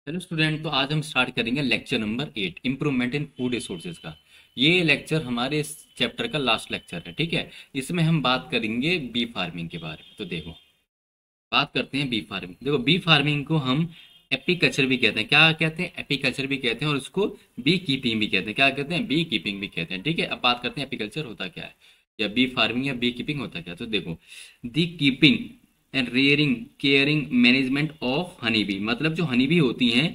Hello student. तो आज हम स्टार्ट करेंगे lecture number 8, improvement in food resources का। ये लेक्चर हमारे इस चैप्टर का लास्ट लेक्चर है, ठीक है। इसमें हम बात करेंगे बी फार्मिंग के बारे में। तो देखो, बात करते हैं बी फार्मिंग। देखो, बी फार्मिंग को हम एपीकल्चर भी कहते हैं। क्या कहते हैं? एपीकल्चर भी कहते हैं, और उसको बी कीपिंग भी कहते हैं। क्या कहते हैं? बी कीपिंग भी कहते हैं, ठीक है। अब बात करते हैं एपीकल्चर होता क्या है, या बी फार्मिंग या बी कीपिंग होता क्या है। तो देखो, the keeping and rearing caring management of honey bee, मतलब जो हनी बी होती हैं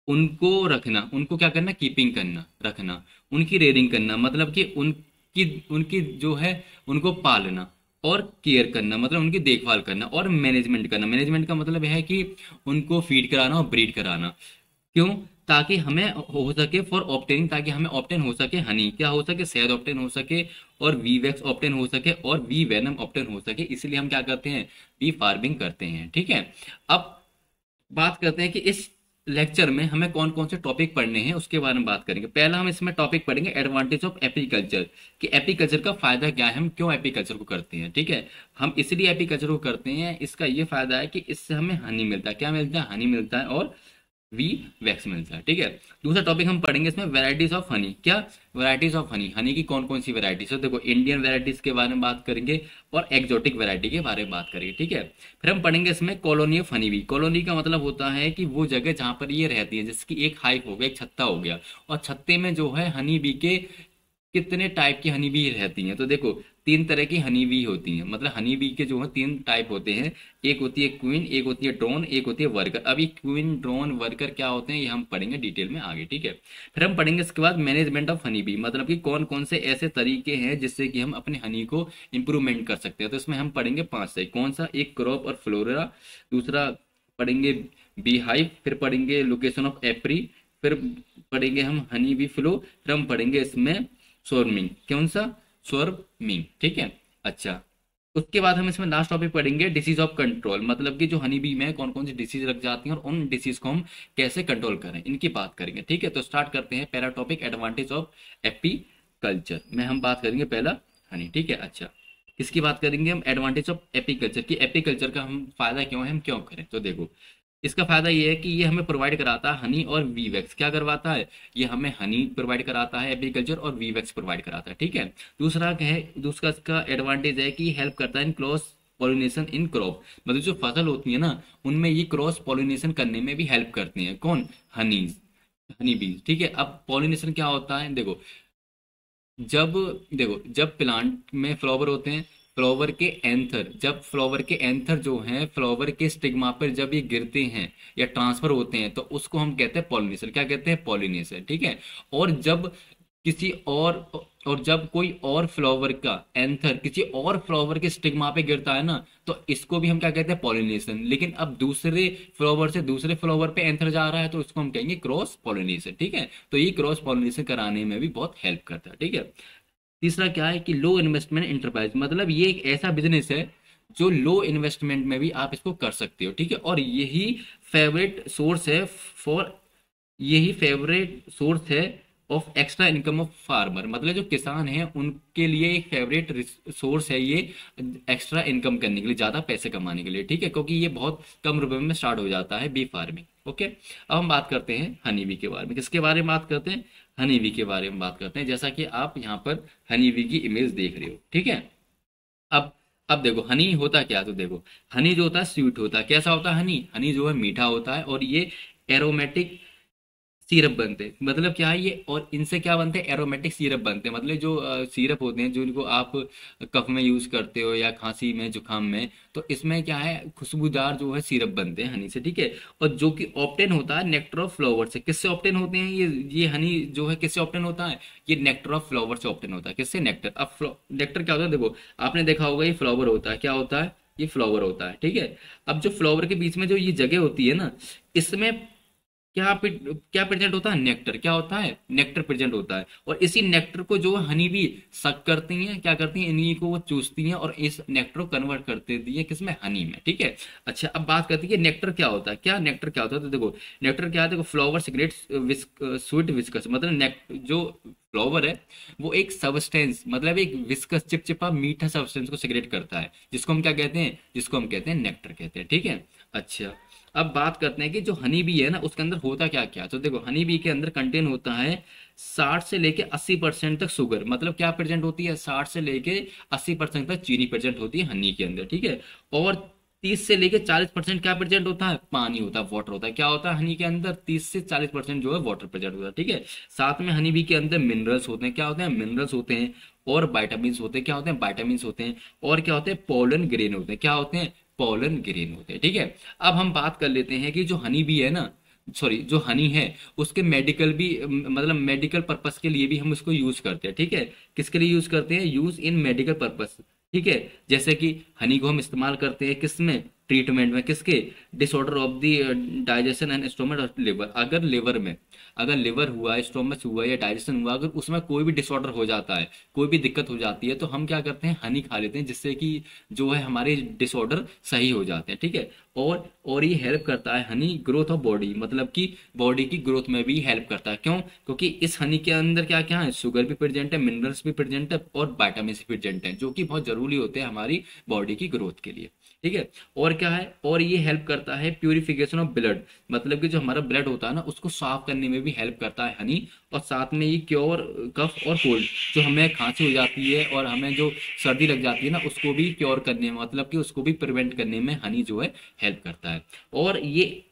उनको रखना, उनको क्या करना, कीपिंग करना, रखना, उनकी रेयरिंग करना, मतलब कि उनकी उनकी जो है उनको पालना, और केयर करना मतलब उनकी देखभाल करना, और मैनेजमेंट करना। मैनेजमेंट का मतलब है कि उनको फीड कराना और ब्रीड कराना। क्यों? ताकि हमें हो सके फॉर ऑप्टेनिंग, ताकि हमें ऑप्टेन हो सके हनी, क्या हो सके, शहद ऑप्टेन हो सके, और वी वैक्स ऑप्टेन हो सके, और वी वेनम ऑप्टेन हो सके। इसलिए हम क्या करते हैं, बी फार्मिंग करते हैं, ठीक है। अब बात करते हैं कि इस लेक्चर में हमें कौन कौन से टॉपिक पढ़ने हैं, उसके बारे में बात करेंगे। पहला हम इसमें टॉपिक पढ़ेंगे एडवांटेज ऑफ एपीकल्चर, कि एपीकल्चर का फायदा क्या है, हम क्यों एपीकल्चर को करते हैं, ठीक है। हम इसलिए एपीकल्चर को करते हैं, इसका ये फायदा है कि इससे हमें हनी मिलता है। क्या मिलता है? हनी मिलता है, और वी वैक्स मिलता है, ठीक है। दूसरा टॉपिक हम पढ़ेंगे इसमें वैरायटीज ऑफ हनी। क्या? वैरायटीज ऑफ हनी, हनी की कौन कौन सी वैरायटीज है। देखो, इंडियन वैरायटीज के बारे में बात करेंगे, और एक्जोटिक वैरायटी के बारे में बात करेंगे, ठीक है। फिर हम पढ़ेंगे इसमें colony of honey B. Colony का मतलब होता है कि वो जगह जहाँ पर ये रहती है, जिसकी एक हाइव हो गया, एक छत्ता हो गया, और छत्ते में जो है हनी बी के कितने टाइप की हनी बी रहती हैं। तो देखो, तीन तरह की हनी बी होती हैं, मतलब हनी बी के जो है तीन टाइप होते हैं। एक होती है क्वीन, एक होती है ड्रोन, एक होती है वर्कर। अभी क्वीन, ड्रोन, वर्कर क्या होते हैं ये हम पढ़ेंगे डिटेल में आगे, ठीक है। फिर हम पढ़ेंगे इसके बाद मैनेजमेंट ऑफ हनी बी, मतलब कि कौन कौन से ऐसे तरीके हैं जिससे कि हम अपने हनी को इंप्रूवमेंट कर सकते हैं। तो इसमें हम पढ़ेंगे पांच से। कौन सा? एक क्रॉप और फ्लोरा, दूसरा पढ़ेंगे बी हाइव, फिर पढ़ेंगे लोकेशन ऑफ एप्री, फिर पढ़ेंगे हम हनी बी फ्लो, फिर हम पढ़ेंगे इसमें स्वर्मिंग। कौन सा? स्वर्मिंग, ठीक है। अच्छा, उसके बाद हम इसमें लास्ट टॉपिक पढ़ेंगे डिसीज ऑफ कंट्रोल, मतलब कि जो हनी बी में कौन कौन सी डिसीज लग जाती हैं और उन डिसीज को हम कैसे कंट्रोल करें, इनकी बात करेंगे, ठीक है। तो स्टार्ट करते हैं। पहला topic advantage of AP culture में हम बात करेंगे पहला हनी, ठीक है। अच्छा, किसकी बात करेंगे हम? एडवांटेज ऑफ एपीकल्चर की। एपीकल्चर का हम फायदा क्यों है, हम क्यों करें। तो देखो, इसका फायदा ये है कि ये हमें प्रोवाइड कराता है हनी और वी वैक्स। क्या करवाता है? ये हमें हनी प्रोवाइड कराता है एग्रीकल्चर, और वी वैक्स प्रोवाइड कराता है, ठीक है। दूसरा इसका एडवांटेज है कि हेल्प करता है इन क्रॉस पॉलिनेशन इन क्रॉप, मतलब जो फसल होती है ना उनमें ये क्रॉस पॉलिनेशन करने में भी हेल्प करती हैं। कौन? हनी, हनी बीज, ठीक है। अब पॉलिनेशन क्या होता है? देखो, जब देखो जब प्लांट में फ्लावर होते हैं, फ्लावर के एंथर, जब फ्लावर के एंथर जो हैं फ्लावर के स्टिग्मा पर जब ये गिरते हैं या ट्रांसफर होते हैं, तो उसको हम कहते हैं पॉलिनेशन। क्या कहते हैं? पॉलिनेशन, ठीक है। और जब किसी और जब कोई और फ्लावर का एंथर किसी और फ्लावर के स्टिग्मा पे गिरता है ना, तो इसको भी हम क्या कहते हैं? पॉलिनेशन। लेकिन अब दूसरे फ्लावर से दूसरे फ्लावर पे एंथर जा रहा है, तो इसको हम कहेंगे क्रॉस पॉलिनेशन, ठीक है। तो ये क्रॉस पॉलिनेशन कराने में भी बहुत हेल्प करता है, ठीक है। तीसरा क्या है कि लो इन्वेस्टमेंट इंटरप्राइज, मतलब ये एक ऐसा बिजनेस है जो लो इन्वेस्टमेंट में भी आप इसको कर सकते हो, ठीक है। और फेवरेट सोर्स है फॉर यही फेवरेट सोर्स है of extra income of farmer, मतलब जो किसान हैं उनके लिए एक फेवरेट सोर्स है ये एक्स्ट्रा इनकम करने के लिए, ज्यादा पैसे कमाने के लिए, ठीक है। क्योंकि ये बहुत कम रुपए में स्टार्ट हो जाता है बी फार्मिंग, ओके। अब हम बात करते हैं हनी बी के बारे में। किसके बारे में बात करते हैं? हनी बी के बारे में बात करते हैं। जैसा कि आप यहाँ पर हनी बी की इमेज देख रहे हो, ठीक है। अब अब देखो, हनी होता क्या है। तो देखो, हनी जो होता है स्वीट होता है। कैसा होता है हनी? हनी जो है मीठा होता है, और ये एरोमेटिक सिरप बनते हैं। मतलब क्या है ये? और इनसे क्या बनते हैं? एरोमेटिक सिरप बनते हैं। मतलब जो सिरप होते हैं जो इनको आप कफ में यूज करते हो या खांसी में, जुकाम में, तो इसमें क्या है, खुशबूदार जो है सिरप बनते हैं हनी से, ठीक है। और जो कि ऑप्टेन होता है नेक्टर ऑफ फ्लावर से। किससे ऑप्टेन होते हैं ये हनी जो है किससे ऑप्टेन होता है? ये नेक्टर ऑफ फ्लावर से ऑप्टेन होता है। किससे? नेक्टर। अब नेक्टर क्या होता है? देखो, आपने देखा होगा ये फ्लावर होता है। क्या होता है? ये फ्लावर होता है, ठीक है। अब जो फ्लावर के बीच में जो ये जगह होती है ना, इसमें क्या प्रेजेंट होता है? नेक्टर। क्या होता है? नेक्टर प्रेजेंट होता है। और इसी नेक्टर को जो हनी भी सक करती हैं, क्या करती हैं, इन्हीं को वो चूसती हैं, और इस नेक्टर को कन्वर्ट कर देती है किसमें? हनी में, ठीक है। अच्छा, अब बात करती है नेक्टर क्या होता है। क्या नेक्टर क्या होता है? तो देखो, नेक्टर क्या है? देखो, फ्लावर सिगरेट स्वीट विस्कस, मतलब जो फ्लावर है वो एक सबस्टेंस, मतलब एक विस्कस चिपचिपा मीठा सबस्टेंस को सिगरेट करता है, जिसको हम क्या कहते हैं? जिसको हम कहते हैं नेक्टर कहते हैं, ठीक है। अच्छा, अब बात करते हैं कि जो हनी बी है ना उसके अंदर होता क्या क्या। तो देखो हनी बी के अंदर कंटेन होता है 60 से लेके 80% तक शुगर, मतलब क्या प्रेजेंट होती है, 60 से लेके 80% तक चीनी प्रेजेंट होती है हनी के अंदर, ठीक है। और 30 से लेके 40% क्या प्रेजेंट होता है, पानी होता है, वाटर होता है। क्या होता है हनी के अंदर, 30 से 40% जो है वाटर प्रेजेंट होता है, ठीक है। साथ में हनी बी के अंदर मिनरल्स होते हैं, क्या होते हैं, मिनरल्स होते हैं। और वाइटामिन होते हैं, क्या होते हैं, वाइटामिन होते हैं। और क्या होते हैं, पोलन ग्रेन होते हैं, क्या होते हैं, पोलन ग्रेन होते हैं, ठीक है। अब हम बात कर लेते हैं कि जो हनी बी है ना, सॉरी जो हनी है, उसके मेडिकल भी मतलब मेडिकल पर्पस के लिए भी हम उसको यूज करते हैं, ठीक है। किसके लिए यूज करते हैं, यूज इन मेडिकल पर्पस, ठीक है। जैसे कि हनी को हम इस्तेमाल करते हैं किस में, ट्रीटमेंट में, किसके, disorder of the digestion and stomach और लिवर। अगर लिवर में, अगर लिवर हुआ, स्टोमच हुआ या डाइजेशन हुआ, अगर उसमें कोई भी डिसऑर्डर हो जाता है, कोई भी दिक्कत हो जाती है, तो हम क्या करते हैं, हनी खा लेते हैं, जिससे कि जो है हमारे डिसऑर्डर सही हो जाते हैं, ठीक है। और ये हेल्प करता है हनी ग्रोथ ऑफ बॉडी, मतलब कि बॉडी की ग्रोथ में भी हेल्प करता है। क्यों, क्योंकि इस हनी के अंदर क्या क्या है, शुगर भी प्रेजेंट है, मिनरल्स भी प्रेजेंट है, और विटामिन भी प्रेजेंट है, जो कि बहुत जरूरी होते हैं हमारी बॉडी की ग्रोथ के लिए, ठीक है। और क्या है, और ये हेल्प करता है प्यूरिफिकेशन ऑफ ब्लड, मतलब कि जो हमारा ब्लड होता है ना उसको साफ करने में भी हेल्प करता है हनी। और साथ में ये क्योर कफ और कोल्ड, जो हमें खांसी हो जाती है और हमें जो सर्दी लग जाती है ना, उसको भी क्योर करने में, मतलब कि उसको भी प्रिवेंट करने में हनी जो है हेल्प करता है। और ये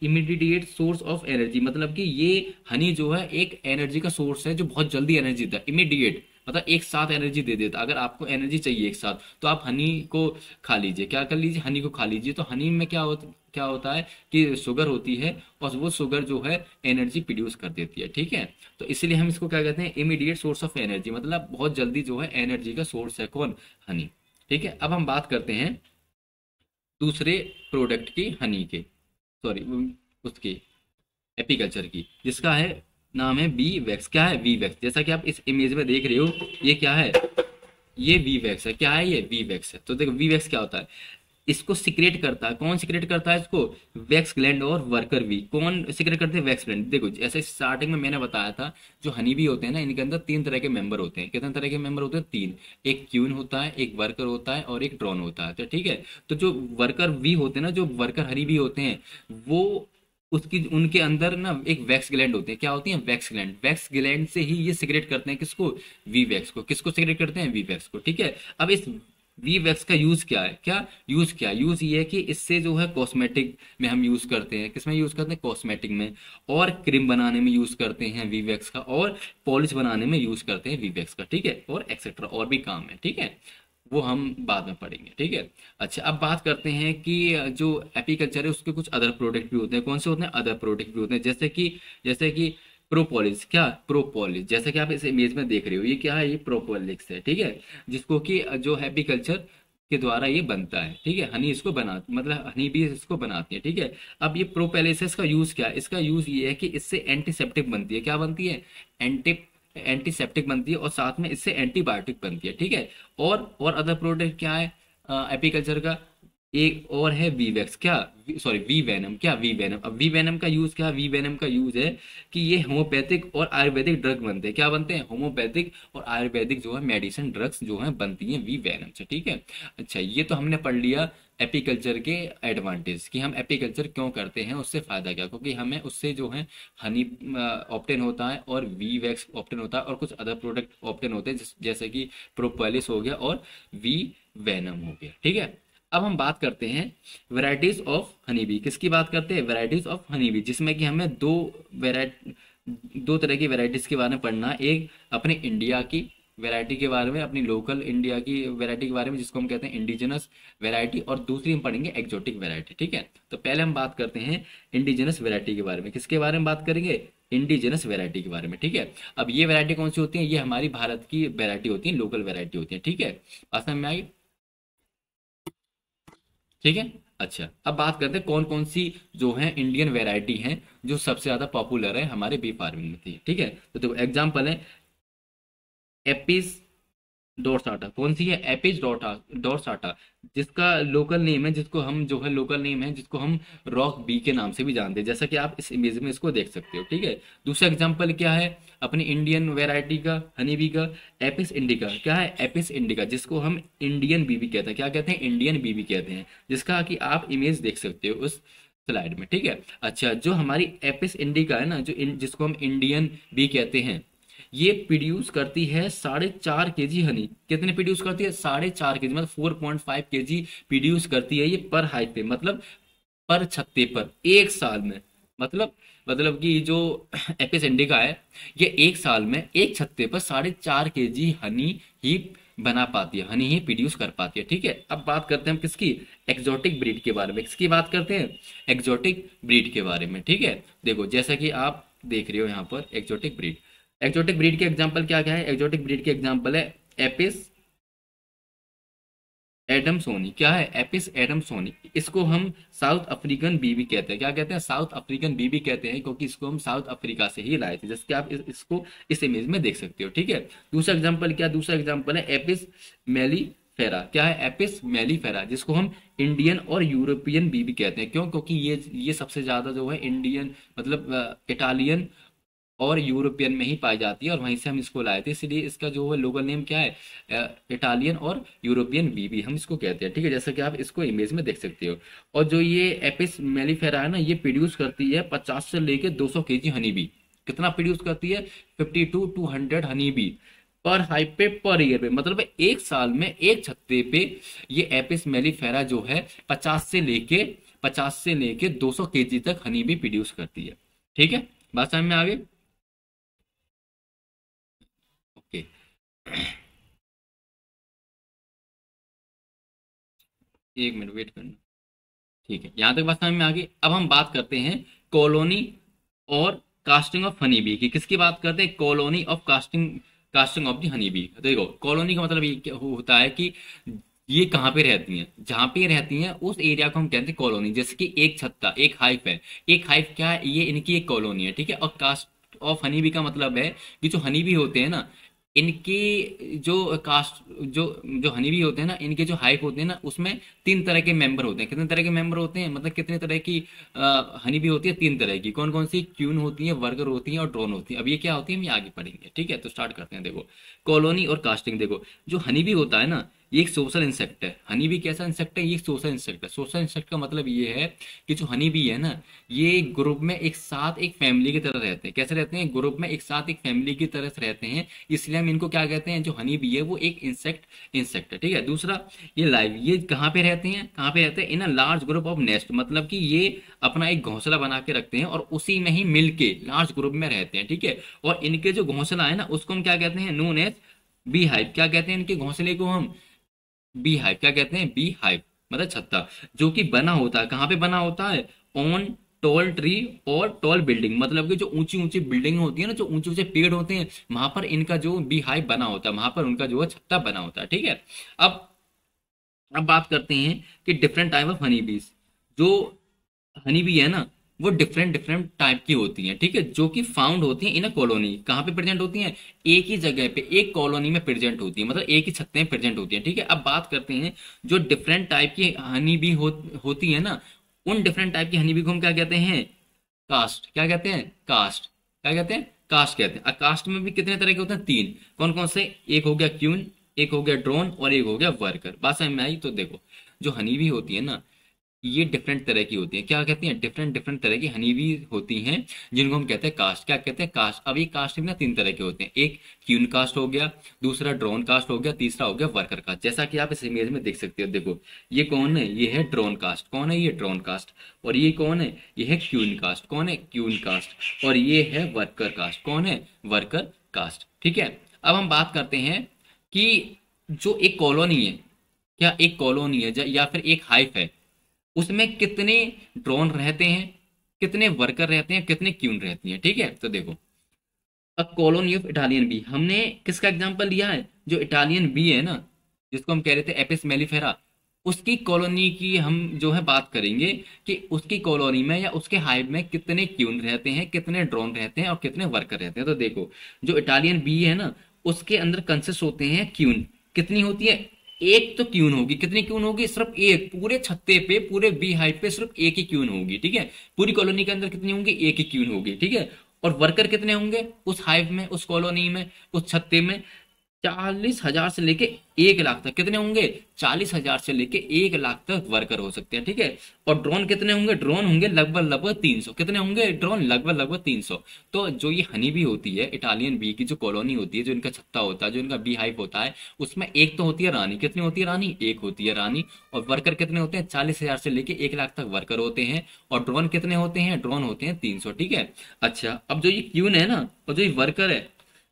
इमीडिएट सोर्स ऑफ एनर्जी, मतलब कि ये हनी जो है एक एनर्जी का सोर्स है, जो बहुत जल्दी एनर्जी देता है, इमीडिएट, मतलब एक साथ एनर्जी दे देता। अगर आपको एनर्जी चाहिए एक साथ, तो आप हनी को खा लीजिए, क्या कर लीजिए, हनी को खा लीजिए। तो हनी में क्या होता है कि शुगर होती है, और वो शुगर जो है एनर्जी प्रोड्यूस कर देती है, ठीक है। तो इसलिए हम इसको क्या कहते हैं, इमीडिएट सोर्स ऑफ एनर्जी, मतलब बहुत जल्दी जो है एनर्जी का सोर्स है कौन, हनी, ठीक है। अब हम बात करते हैं दूसरे प्रोडक्ट की, हनी के, सॉरी उसकी, एपीकल्चर की, जिसका है नाम है वी वैक्स। क्या है, वी वैक्स, जैसा कि आप इस इमेज में देख रहे हो, ये क्या है, ये वी वैक्स है। क्या है, ये वी वैक्स है। तो देखो वी वैक्स क्या होता है, इसको सिक्रेट करता है, कौन सिक्रेट करता है इसको, वैक्स ग्लैंड और वर्कर वी। कौन सिक्रेट करते हैं, वैक्स ग्लैंड। देखो जैसे स्टार्टिंग में मैंने बताया था, जो हनी बी होते हैं ना, इनके अंदर 3 तरह के मेंबर होते हैं। कितने तरह के मेंबर होते हैं, 3। एक क्यून होता है, एक वर्कर होता है, और एक ड्रोन होता है, तो ठीक है। तो जो वर्कर वी होते हैं ना, जो वर्कर हनी बी होते हैं, वो उसकी उनके अंदर ना एक वैक्स ग्लैंड होते हैं। क्या होती है, वैक्स ग्लैंड। वैक्स ग्लैंड से ही ये सिक्रेट करते हैं किसको, वी वैक्स को। किसको सिक्रेट करते हैं, वी वैक्स को, ठीक है। अब इस वी वैक्स का यूज क्या है, यूज ये है कि इससे जो है कॉस्मेटिक में हम यूज करते हैं, किसमें यूज करते हैं, कॉस्मेटिक में। और क्रीम बनाने में यूज करते हैं वी वैक्स का, और पॉलिश बनाने में यूज करते हैं वी वैक्स का, ठीक है। और एक्सेट्रा और भी काम है, ठीक है, वो हम बाद में पढ़ेंगे, ठीक है। अच्छा अब बात करते हैं कि जो एपीकल्चर है उसके कुछ अदर प्रोडक्ट भी होते हैं। कौन से होते हैं, अदर प्रोडक्ट भी होते हैं, जैसे कि प्रोपोलिस। क्या, प्रोपोलिस, जैसे कि आप इस इमेज में देख रहे हो, ये क्या है, ये प्रोपोलिस है, ठीक है। जिसको कि जो एपीकल्चर के द्वारा ये बनता है, ठीक है। हनी इसको बना, मतलब हनी भी इसको बनाती है, ठीक है। अब ये प्रोपेलिस का यूज क्या है, इसका यूज ये है कि इससे एंटीसेप्टिक बनती है। क्या बनती है, एंटी एंटीसेप्टिक बनती है, और साथ में इससे एंटीबायोटिक बनती है, ठीक है। और अदर प्रोडक्ट क्या है एपीकल्चर का, एक और है वी वैक्स। क्या, सॉरी वी वेनम। क्या, वी वेनम। अब वी वेनम का यूज क्या, वी वेनम का यूज है कि ये होम्योपैथिक और आयुर्वेदिक ड्रग बनते हैं। क्या बनते हैं, होम्योपैथिक और आयुर्वेदिक जो है मेडिसिन ड्रग्स जो है बनती हैं वी वेनम से, ठीक है। अच्छा ये तो हमने पढ़ लिया एपीकल्चर के एडवांटेज, कि हम एपीकल्चर क्यों करते हैं, उससे फायदा क्या, क्योंकि हमें उससे जो है हनी ऑप्टेन होता है, और वी वैक्स ऑप्टेन होता है, और कुछ अदर प्रोडक्ट ऑप्टेन होते हैं, जैसे कि प्रोपोलिस हो गया और वी वेनम हो गया, ठीक है। अब हम बात करते हैं वैरायटीज ऑफ हनी बी। किसकी बात करते हैं, वैरायटीज ऑफ हनी बी, जिसमें कि हमें दो तरह की वैरायटीज के बारे में पढ़ना है। एक अपने इंडिया की वैरायटी के बारे में, अपनी लोकल इंडिया की वैरायटी के बारे में, जिसको हम कहते हैं इंडिजिनस वैरायटी, और दूसरी हम पढ़ेंगे एक्जोटिक वैरायटी, ठीक है। तो पहले हम बात करते हैं इंडिजिनस वैरायटी के बारे में। किसके बारे में बात करेंगे, इंडिजिनस वैरायटी के बारे में, ठीक है। अब ये वैरायटी कौन सी होती है, ये हमारी भारत की वैरायटी होती है, लोकल वैरायटी होती है, ठीक है। असम में आई, ठीक है। अच्छा अब बात करते हैं कौन कौन सी जो है इंडियन वैरायटी हैं, जो सबसे ज्यादा पॉपुलर है हमारे बी फार्मिंग में थी, ठीक है। तो देखो एग्जांपल है एपिस डोरसाटा कौन सी है? एपिस डोरसाटा, जिसका लोकल नेम है, जिसको हम जो है लोकल नेम है, जिसको हम रॉक बी के नाम से भी जानते हैं, जैसा कि आप इस इमेज में इसको देख सकते हो। ठीक है। दूसरा एग्जांपल क्या है अपनी इंडियन वैरायटी का, हनी बी का? Apis indica. क्या है? एपिस इंडिका, जिसको हम इंडियन बीबी कहते हैं। क्या कहते हैं? इंडियन बीबी कहते हैं, जिसका कि आप इमेज देख सकते हो उस स्लाइड में। ठीक है। अच्छा, जो हमारी एपिस इंडिका है ना, जिसको हम इंडियन बी कहते हैं, ये प्रोड्यूस करती है 4.5 kg हनी। कितने प्रोड्यूस करती है? 4.5 kg, मतलब 4.5 kg प्रोड्यूस करती है ये पर हाइव पे, मतलब पर छत्ते पर एक साल में। मतलब कि जो एपिस इंडिका है, ये एक साल में एक छत्ते पर 4.5 kg हनी ही बना पाती है, हनी ही प्रोड्यूस कर पाती है। ठीक है। अब बात करते हैं हम किसकी? एक्जोटिक ब्रीड के बारे में। किसकी बात करते हैं? एक्जोटिक ब्रीड के बारे में। ठीक है। देखो, जैसा कि आप देख रहे हो यहाँ पर एक्जोटिक ब्रीड। एक्जोटिक ब्रीड के एग्जांपल क्या क्या है? एक्जोटिक ब्रीड के एग्जांपल है एपिस एडमसोनी। क्या है? एपिस एडमसोनी। इसको हम साउथ अफ्रीकन बीबी कहते हैं। क्या कहते हैं? साउथ अफ्रीकन बीबी कहते हैं, क्योंकि इसको हम साउथ अफ्रीका से ही लाए थे, जैसे कि आप इसको इस इमेज में देख सकते हो। ठीक है। दूसरा एग्जांपल क्या? दूसरा एग्जांपल है एपिस मेलीफेरा। क्या है? एपिस मेलीफेरा, जिसको हम इंडियन और यूरोपियन बीबी कहते हैं। क्यों? क्योंकि ये सबसे ज्यादा जो है इंडियन, मतलब इटालियन और यूरोपियन में ही पाई जाती है, और वहीं से हम इसको लाए थे, इसलिए इसका जो है लोकल नेम क्या है? इटालियन और यूरोपियन बीबी हम इसको कहते हैं। ठीक है। जैसा कि आप इसको इमेज में देख सकते हो। और जो ये एपिस मेलिफेरा है ना, ये प्रोड्यूस करती है 50 से लेके 200 kg हनी बी। कितना प्रोड्यूस करती है? 52 to 100 हनी बी पर हाइप पे, पर ईयर पे, मतलब एक साल में एक छत्ते पे ये एपिस मेलिफेरा जो है 50 से लेके 200 kg तक हनी बी प्रोड्यूस करती है। ठीक है। बात समझ में आ गई? ओके। एक मिनट वेट करना। ठीक है, यहाँ तक बात समझ में आ गई। अब हम बात करते हैं कॉलोनी और कास्टिंग ऑफ हनी बी की। किसकी बात करते हैं? Colony of casting, casting of the honey bee. देखो, कॉलोनी का मतलब ये क्या होता है कि ये कहाँ पे रहती हैं? जहाँ पे रहती हैं उस एरिया को हम कहते हैं कॉलोनी। जैसे कि एक छत्ता, एक हाइव है। एक हाइव क्या है? ये इनकी एक कॉलोनी है। ठीक है। और कास्ट ऑफ हनी बी का मतलब है कि जो हनी बी होते हैं ना, इनके जो कास्ट, जो जो हनी बी होते हैं ना, इनके जो हाइव होते हैं ना, उसमें 3 तरह के मेंबर होते हैं। कितने तरह के मेंबर होते हैं? मतलब कितने तरह की हनी बी होती है? 3 तरह की। कौन कौन सी? क्यून होती है, वर्कर होती है और ड्रोन होती है। अब ये क्या होती है हम ये आगे पढ़ेंगे। ठीक है। तो स्टार्ट करते हैं। देखो, कॉलोनी और कास्टिंग। देखो, जो हनी बी होता है ना, ये एक सोशल इंसेक्ट है। हनी बी कैसा इंसेक्ट है? ये एक सोशल इंसेक्ट है। सोशल इंसेक्ट का मतलब ये है कि जो हनी बी है ना, ये ग्रुप में एक साथ एक फैमिली की तरह रहते हैं। कैसे रहते हैं? ग्रुप में एक साथ एक फैमिली की तरह से रहते हैं, इसलिए हम इनको क्या कहते हैं? जो हनी बी है वो एक इंसेक्ट है। ठीक है। दूसरा, ये लाइव, ये कहाँ पे रहते हैं? कहाँ पे रहते हैं? In a large group of nest, मतलब कि ये अपना एक घोंसला बना के रखते हैं और उसी में ही मिलके लार्ज ग्रुप में रहते हैं। ठीक है। और इनके जो घोंसला है ना, उसको हम क्या कहते हैं? Known as beehive. क्या कहते हैं इनके घोंसले को हम? Beehive. क्या कहते हैं? बी हाइव, मतलब छत्ता, जो कि बना होता है, कहाँ पे बना होता है? ऑन टॉल ट्री और टॉल बिल्डिंग, मतलब कि जो ऊंची ऊंची बिल्डिंग होती है ना, जो ऊंचे ऊंचे पेड़ होते हैं, वहां पर इनका जो बी हाइव बना होता है, वहां पर उनका जो है छत्ता बना होता है। ठीक है। अब अब बात करते हैं कि डिफरेंट टाइप ऑफ हनी बीज। जो हनी बी है ना, वो डिफरेंट डिफरेंट टाइप की होती हैं। ठीक है। जो कि फाउंड होती हैं इन अ कॉलोनी। कहाँ पे प्रेजेंट होती हैं? एक ही जगह पे, एक कॉलोनी में प्रेजेंट होती है, मतलब एक ही छत्ते में प्रेजेंट होती है। ठीक है। अब बात करते हैं जो डिफरेंट टाइप की हनी बी होती है ना, उन डिफरेंट टाइप की हनी बी को हम क्या कहते हैं? कास्ट। क्या कहते हैं? कास्ट। क्या कहते हैं? कास्ट कहते हैं। कास्ट में भी कितने तरह के होते हैं? 3। कौन कौन से? एक हो गया क्यून, एक हो गया ड्रोन और एक हो गया वर्कर। बात समझ में आई? तो देखो, जो हनी बी होती है ना, ये डिफरेंट तरह की होती है। क्या कहती हैं? डिफरेंट डिफरेंट तरह की हनी बी होती हैं, जिनको हम कहते हैं कास्ट। क्या कहते हैं? कास्ट। अब ये कास्ट में ना 3 तरह के होते हैं। एक क्यून कास्ट हो गया, दूसरा ड्रोन कास्ट हो गया, तीसरा हो गया वर्कर कास्ट। जैसा कि आप इस इमेज में देख सकते हो। देखो, ये कौन है? ये है ड्रोन कास्ट। कौन है? ये ड्रोन कास्ट। और ये कौन है? ये है क्यून कास्ट। कौन है? Queen caste. और ये है वर्कर कास्ट। कौन है? Worker caste. ठीक है। अब हम बात करते हैं कि जो एक कॉलोनी है, क्या एक कॉलोनी है या फिर एक हाइव है, उसमें कितने ड्रोन रहते हैं, कितने वर्कर रहते हैं, कितने क्यून रहती हैं। ठीक है। तो देखो, a colony of Italian B, हमने किसका एग्जांपल लिया है? जो इटालियन बी है ना, जिसको हम कह रहे थे एपिस मेलिफेरा, उसकी कॉलोनी की हम जो है बात करेंगे कि उसकी कॉलोनी में या उसके हाइव में कितने क्यून रहते हैं, कितने ड्रोन रहते हैं और कितने वर्कर रहते हैं। तो देखो, जो इटालियन बी है ना, उसके अंदर कंसिस्ट होते हैं क्यून। कितनी होती है? एक तो क्यून होगी। कितनी क्यून होगी? सिर्फ एक। पूरे छत्ते पे, पूरे बी हाइव पे सिर्फ एक ही क्यून होगी, ठीक है। पूरी कॉलोनी के अंदर कितनी होंगी? एक ही क्यून होगी, ठीक है। और वर्कर कितने होंगे उस हाइव में, उस कॉलोनी में, उस छत्ते में? 40,000 से लेके 1 लाख तक। कितने होंगे? 40,000 से लेके 1 लाख तक वर्कर हो सकते हैं, ठीक है। और ड्रोन कितने होंगे? ड्रोन होंगे लगभग लगभग 300। कितने होंगे ड्रोन? लगभग लगभग 300। तो जो ये हनी बी होती है, इटालियन बी की जो कॉलोनी होती है, जो इनका छत्ता होता है, जो इनका बी हाइव होता है, उसमें एक तो होती है रानी। कितनी होती है रानी? एक होती है रानी। और वर्कर कितने होते हैं? 40,000 से लेके 1 लाख तक वर्कर होते हैं। और ड्रोन कितने होते हैं? ड्रोन होते हैं 300, ठीक है। अच्छा, अब जो ये क्यून है ना, और जो ये वर्कर है,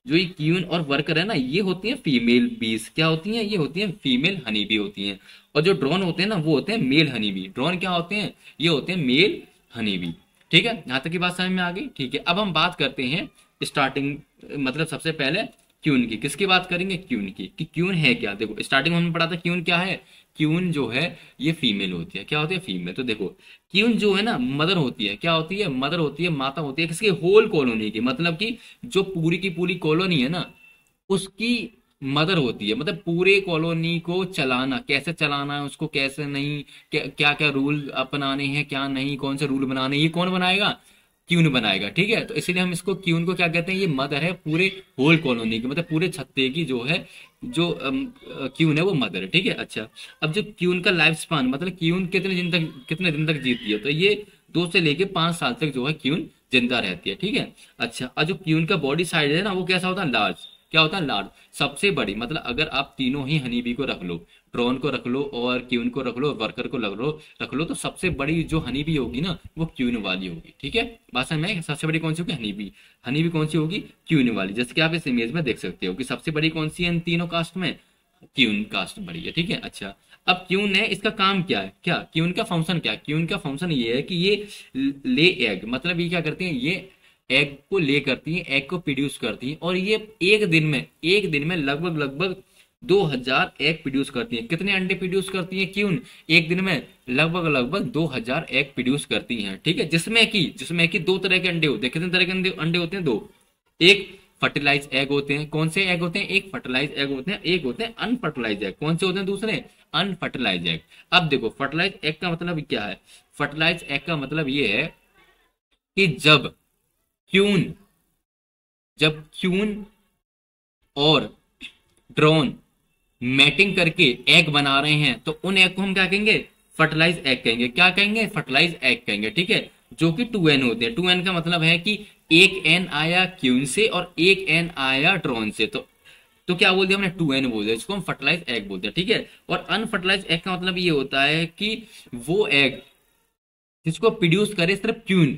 जो ये क्यून और वर्कर है ना, ये होती हैं फीमेल बीस। क्या होती हैं? ये होती हैं फीमेल हनी बी होती हैं। और जो ड्रोन होते हैं ना, वो होते हैं मेल हनी बी। ड्रोन क्या होते हैं? ये होते हैं मेल हनी बी, ठीक है। यहां तक की बात समझ में आ गई, ठीक है। अब हम बात करते हैं स्टार्टिंग, मतलब सबसे पहले क्यून की। किसकी बात करेंगे? क्यून की। कि क्यून है क्या? देखो, स्टार्टिंग में हमने पढ़ा था क्यून क्या है। क्यून जो है ये फीमेल होती है। क्या होती है? फीमेल। तो देखो, क्यून जो है ना, मदर होती है। क्या होती है? मदर होती है, माता होती है किसकी? होल कॉलोनी की। मतलब कि जो पूरी की पूरी कॉलोनी है ना, उसकी मदर होती है। मतलब पूरे कॉलोनी को चलाना, कैसे चलाना है उसको, कैसे नहीं, क्या क्या रूल अपनाने हैं, क्या नहीं, कौन से रूल बनाने हैं, ये कौन बनाएगा? क्यून बनाएगा, ठीक है। तो इसलिए हम इसको क्यून को क्या कहते हैं? ये मदर है पूरे होल कॉलोनी की, मतलब पूरे छत्ते की जो है, जो क्यून है वो मदर है, ठीक है। अच्छा, अब जो क्यून का लाइफ स्पान, मतलब क्यून कितने दिन तक जीती है, तो ये 2 से लेके 5 साल तक जो है क्यून जिंदा रहती है, ठीक है। अच्छा, और जो क्यून का बॉडी साइज है ना, वो कैसा होता है? लार्ज। क्या होता है? लार्ज। सबसे बड़ी, मतलब अगर आप तीनों ही हनी बी को रख लो, ड्रोन को रख लो और क्यून को रख लो, वर्कर को रख लो, तो सबसे बड़ी जो हनी बी होगी ना, वो क्यून वाली होगी, ठीक है। बात समझ में? सबसे बड़ी कौन सी होगी? Honey bee. हनी बी कौन सी होगी? क्यून वाली। जैसे कि आप इस इमेज में देख सकते हो कि सबसे बड़ी कौन सी है इन तीनों कास्ट में? क्यून कास्ट बड़ी है, ठीक है। अच्छा, अब क्यून है, इसका काम क्या है? क्या क्यून का फंक्शन क्या है? क्यून का फंक्शन ये है कि ये ले एग, मतलब ये क्या करती है? ये एग को ले करती है, एग को प्रोड्यूस करती है। और ये एक दिन में लगभग लगभग 2,000 एग प्रोड्यूस करती है। कितने अंडे प्रोड्यूस करती है क्यून एक दिन में? लगभग लगभग 2,000 एग प्रोड्यूस करती हैं, ठीक है। जिसमें कि 2 तरह के अंडे होते हैं। कितने तरह के अंडे होते हैं? 2। एक फर्टिलाइज एग होते हैं। कौन से एग होते हैं? एक फर्टिलाइज एग होते हैं, एक होते हैं अनफर्टिलाइज एग। कौन से होते हैं दूसरे? Unfertilize egg. अब देखो, फर्टिलाइज एग का मतलब क्या है? फर्टिलाइज एग का मतलब ये है कि क्यून जब क्यून और ड्रोन मैटिंग करके एग बना रहे हैं, तो उन एग को हम क्या कहेंगे? फर्टिलाइज एग कहेंगे। क्या कहेंगे? फर्टिलाइज एग कहेंगे, ठीक है। जो कि 2n होते हैं। 2n का मतलब है कि एक एन आया क्यून से और एक एन आया ड्रोन से, तो क्या बोल दिया हमने? 2n बोल दिया। इसको हम फर्टिलाइज एग बोलते हैं, ठीक है। और अनफर्टिलाइज एग का मतलब ये होता है कि वो एग जिसको प्रोड्यूस करे सिर्फ क्यून,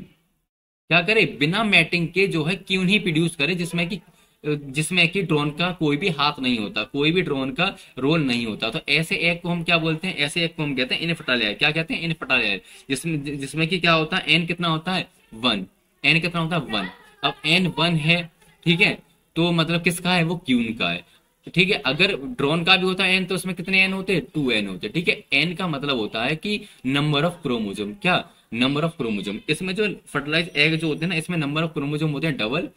क्या करे? बिना मैटिंग के जो है क्यून ही प्रोड्यूस करे, जिसमें कि ड्रोन का कोई भी हाथ नहीं होता, कोई भी ड्रोन का रोल नहीं होता। तो ऐसे एग को हम क्या बोलते हैं? ऐसे एग को हम कहते हैं इनफर्टाइल एग। क्या कहते हैं? Infertile egg. जिसमें कि क्या होता है? एन कितना होता है? 1। एन कितना होता है? 1। अब एन 1 है, ठीक है, तो मतलब किसका है? वो क्यून का है, ठीक है। अगर ड्रोन का भी होता है एन, तो उसमें कितने एन होते हैं? 2n होते हैं, ठीक है। एन का मतलब होता है कि नंबर ऑफ क्रोमोजोम। क्या? Number of chromosome. इसमें जो फर्टिलाइज एग जो होते हैं ना, इसमें नंबर ऑफ क्रोमोजोम होते हैं डबल।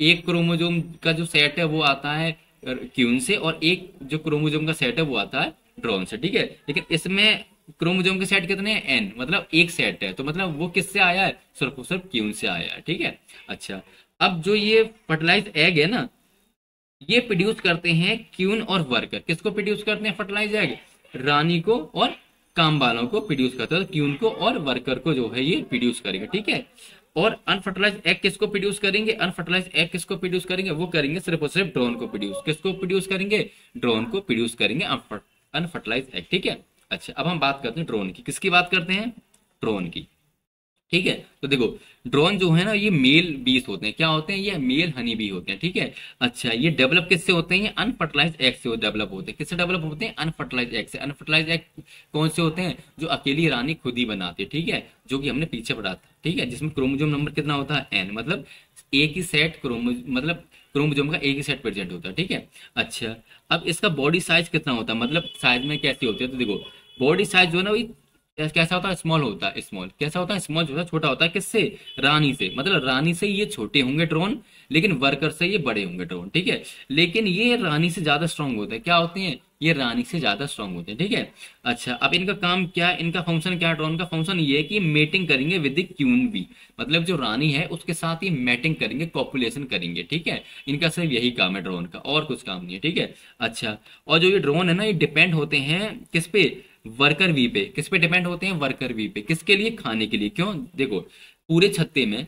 एक क्रोमोजोम का जो सेट है वो आता है क्यून से, और एक जो क्रोमोजोम का सेट है वो आता है ड्रोन से, ठीक है। लेकिन इसमें क्रोमोजोम के सेट कितने हैं? एन, मतलब एक सेट है, तो मतलब वो किससे आया है? सिर्फ क्यून से आया है, ठीक है। अच्छा, अब जो ये फर्टिलाइज एग है ना, ये प्रोड्यूस करते हैं क्यून और वर्कर। किसको प्रोड्यूस करते हैं? फर्टिलाइज एग रानी को और काम वालों को प्रोड्यूस करते हैं। तो क्यून को और वर्कर को जो है ये प्रोड्यूस करेगा, ठीक है। और अनफर्टिलाइज एग किसको प्रोड्यूस करेंगे? अनफर्टिलाइज एग किसको प्रोड्यूस करेंगे? वो करेंगे सिर्फ और सिर्फ ड्रोन को प्रोड्यूस। किसको प्रोड्यूस करेंगे? ड्रोन को प्रोड्यूस करेंगे अनफर्टिलाइज एग, ठीक है। अच्छा, अब हम बात करते हैं ड्रोन की। किसकी बात करते हैं? ड्रोन की, ठीक है। तो देखो, ड्रोन जो है ना, ये मेल बीस होते हैं। क्या होते हैं? ये मेल हनी बी होते हैं, ठीक है। अच्छा, ये डेवलप किससे होते हैं? ये अनफर्टिलाइज एग से डेवलप होते हैं। किससे डेवलप होते हैं? अनफर्टिलाइज एग से। अनफर्टिलाइज एग कौन से होते हैं? जो अकेली रानी खुद ही बनाती है, ठीक है, जो कि हमने पीछे पढ़ा था, ठीक है। जिसमें क्रोमोजोम नंबर कितना होता है? एन, मतलब एक ही सेट मतलब क्रोमोजोम का एक ही सेट प्रेजेंट होता है, ठीक है। अच्छा, अब इसका बॉडी साइज कितना होता है? मतलब साइज में कैसी होती है? तो देखो, बॉडी साइज जो है ना, वही कैसा होता है, स्मॉल होता है, स्मॉल कैसा होता है, स्मॉल जो है छोटा होता है, किससे, रानी से, मतलब रानी से ये छोटे होंगे ड्रोन, लेकिन वर्कर से ये बड़े होंगे ड्रोन, ठीक है। लेकिन ये रानी से ज्यादा स्ट्रांग होते हैं, क्या होते हैं, ये रानी से ज्यादा स्ट्रांग होते हैं, ठीक है। अच्छा, अब इनका काम क्या है, इनका फंक्शन क्या है, ड्रोन का फंक्शन ये है कि मेटिंग करेंगे विद द क्वीन बी, मतलब जो रानी है उसके साथ ही मैटिंग करेंगे, कॉपुलेशन करेंगे, ठीक है। इनका सिर्फ यही काम है ड्रोन का, और कुछ काम नहीं है, ठीक है। अच्छा, और जो ये ड्रोन है ना, ये डिपेंड होते हैं किस पे, वर्कर वी पे। किस पे डिपेंड होते हैं, वर्कर वी पे। किसके लिए, खाने के लिए। क्यों, देखो पूरे छत्ते में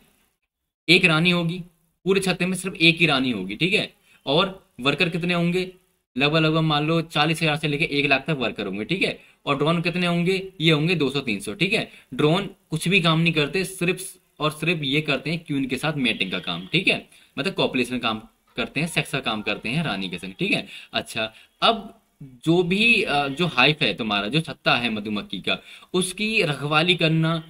एक रानी होगी, पूरे छत्ते में सिर्फ एक ही रानी होगी, ठीक है। और वर्कर कितने होंगे, लगभग लगभग मान लो 40,000 से लेके 1 लाख तक वर्कर होंगे, ठीक है। और ड्रोन कितने होंगे, ये होंगे 200-300, ठीक है। ड्रोन कुछ भी काम नहीं करते, सिर्फ और सिर्फ ये करते हैं क्वीन के साथ मेटिंग का काम, ठीक है, मतलब कॉपुलेशन काम करते हैं, सेक्स का काम करते हैं रानी के संग, ठीक है। अच्छा, अब जो भी जो हाइफ है तुम्हारा, जो छत्ता है मधुमक्खी का, उसकी रखवाली करना,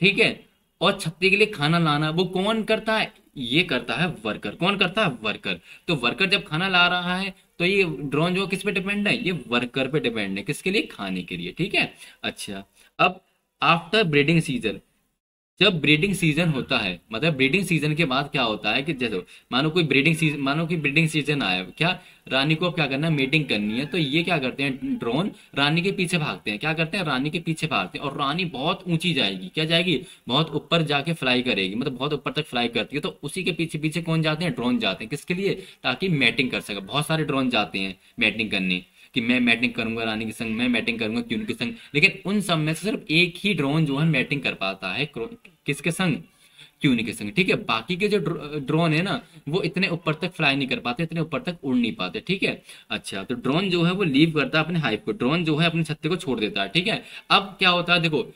ठीक है, और छत्ते के लिए खाना लाना, वो कौन करता है, ये करता है वर्कर। कौन करता है, वर्कर। तो वर्कर जब खाना ला रहा है तो ये ड्रोन जो किस पे डिपेंड है, ये वर्कर पे डिपेंड है, किसके लिए, खाने के लिए, ठीक है। अच्छा, अब आफ्टर ब्रीडिंग सीजन, जब ब्रीडिंग सीजन होता है, मतलब ब्रीडिंग सीजन के बाद क्या होता है कि जैसे मानो कोई ब्रीडिंग सीजन, मानो कि ब्रीडिंग सीजन आया, क्या रानी को अब क्या करना है, मेटिंग करनी है, तो ये क्या करते हैं, ड्रोन रानी के पीछे भागते हैं। क्या करते हैं, रानी के पीछे भागते हैं, और रानी बहुत ऊंची जाएगी, क्या जाएगी, बहुत ऊपर जाके फ्लाई करेगी, मतलब बहुत ऊपर तक फ्लाई करती है, तो उसी के पीछे पीछे कौन जाते हैं, ड्रोन जाते हैं, किसके लिए, ताकि मैटिंग कर सके। बहुत सारे ड्रोन जाते हैं मैटिंग करने, कि मैं मैटिंग करूंगा रानी के संग, मैं मैटिंग करूंगा क्यून के संग, लेकिन उन सब में से सिर्फ एक ही ड्रोन जो है मैटिंग कर पाता है, किसके संग, क्यून के संग, ठीक है। बाकी के जो ड्रोन है ना, वो इतने ऊपर तक फ्लाई नहीं कर पाते, इतने ऊपर तक उड़ नहीं पाते, ठीक है। अच्छा, तो ड्रोन जो है वो लीव करता है अपने हाइव को, ड्रोन जो है अपने छत्ते को छोड़ देता है, ठीक है। अब क्या होता है, देखो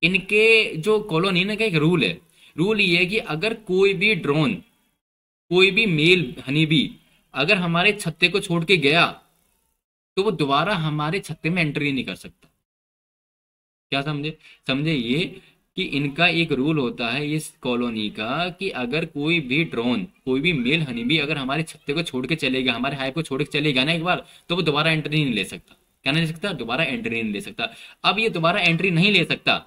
इनके जो कॉलोनी ना का एक रूल है, रूल ये है कि अगर कोई भी ड्रोन, कोई भी मेल हनी बी अगर हमारे छत्ते को छोड़ के गया, तो वो दोबारा हमारे छत्ते में एंट्री नहीं कर सकता। क्या समझे, समझे ये, कि इनका एक रूल होता है इस कॉलोनी का, कि अगर कोई भी ड्रोन, कोई भी मेल हनी भी अगर हमारे छत्ते को छोड़ के चलेगा, हमारे हाइव को छोड़ के चलेगा ना एक बार, तो वो दोबारा एंट्री नहीं ले सकता। क्या नहीं ले सकता, दोबारा एंट्री नहीं ले सकता। अब ये दोबारा एंट्री नहीं ले सकता,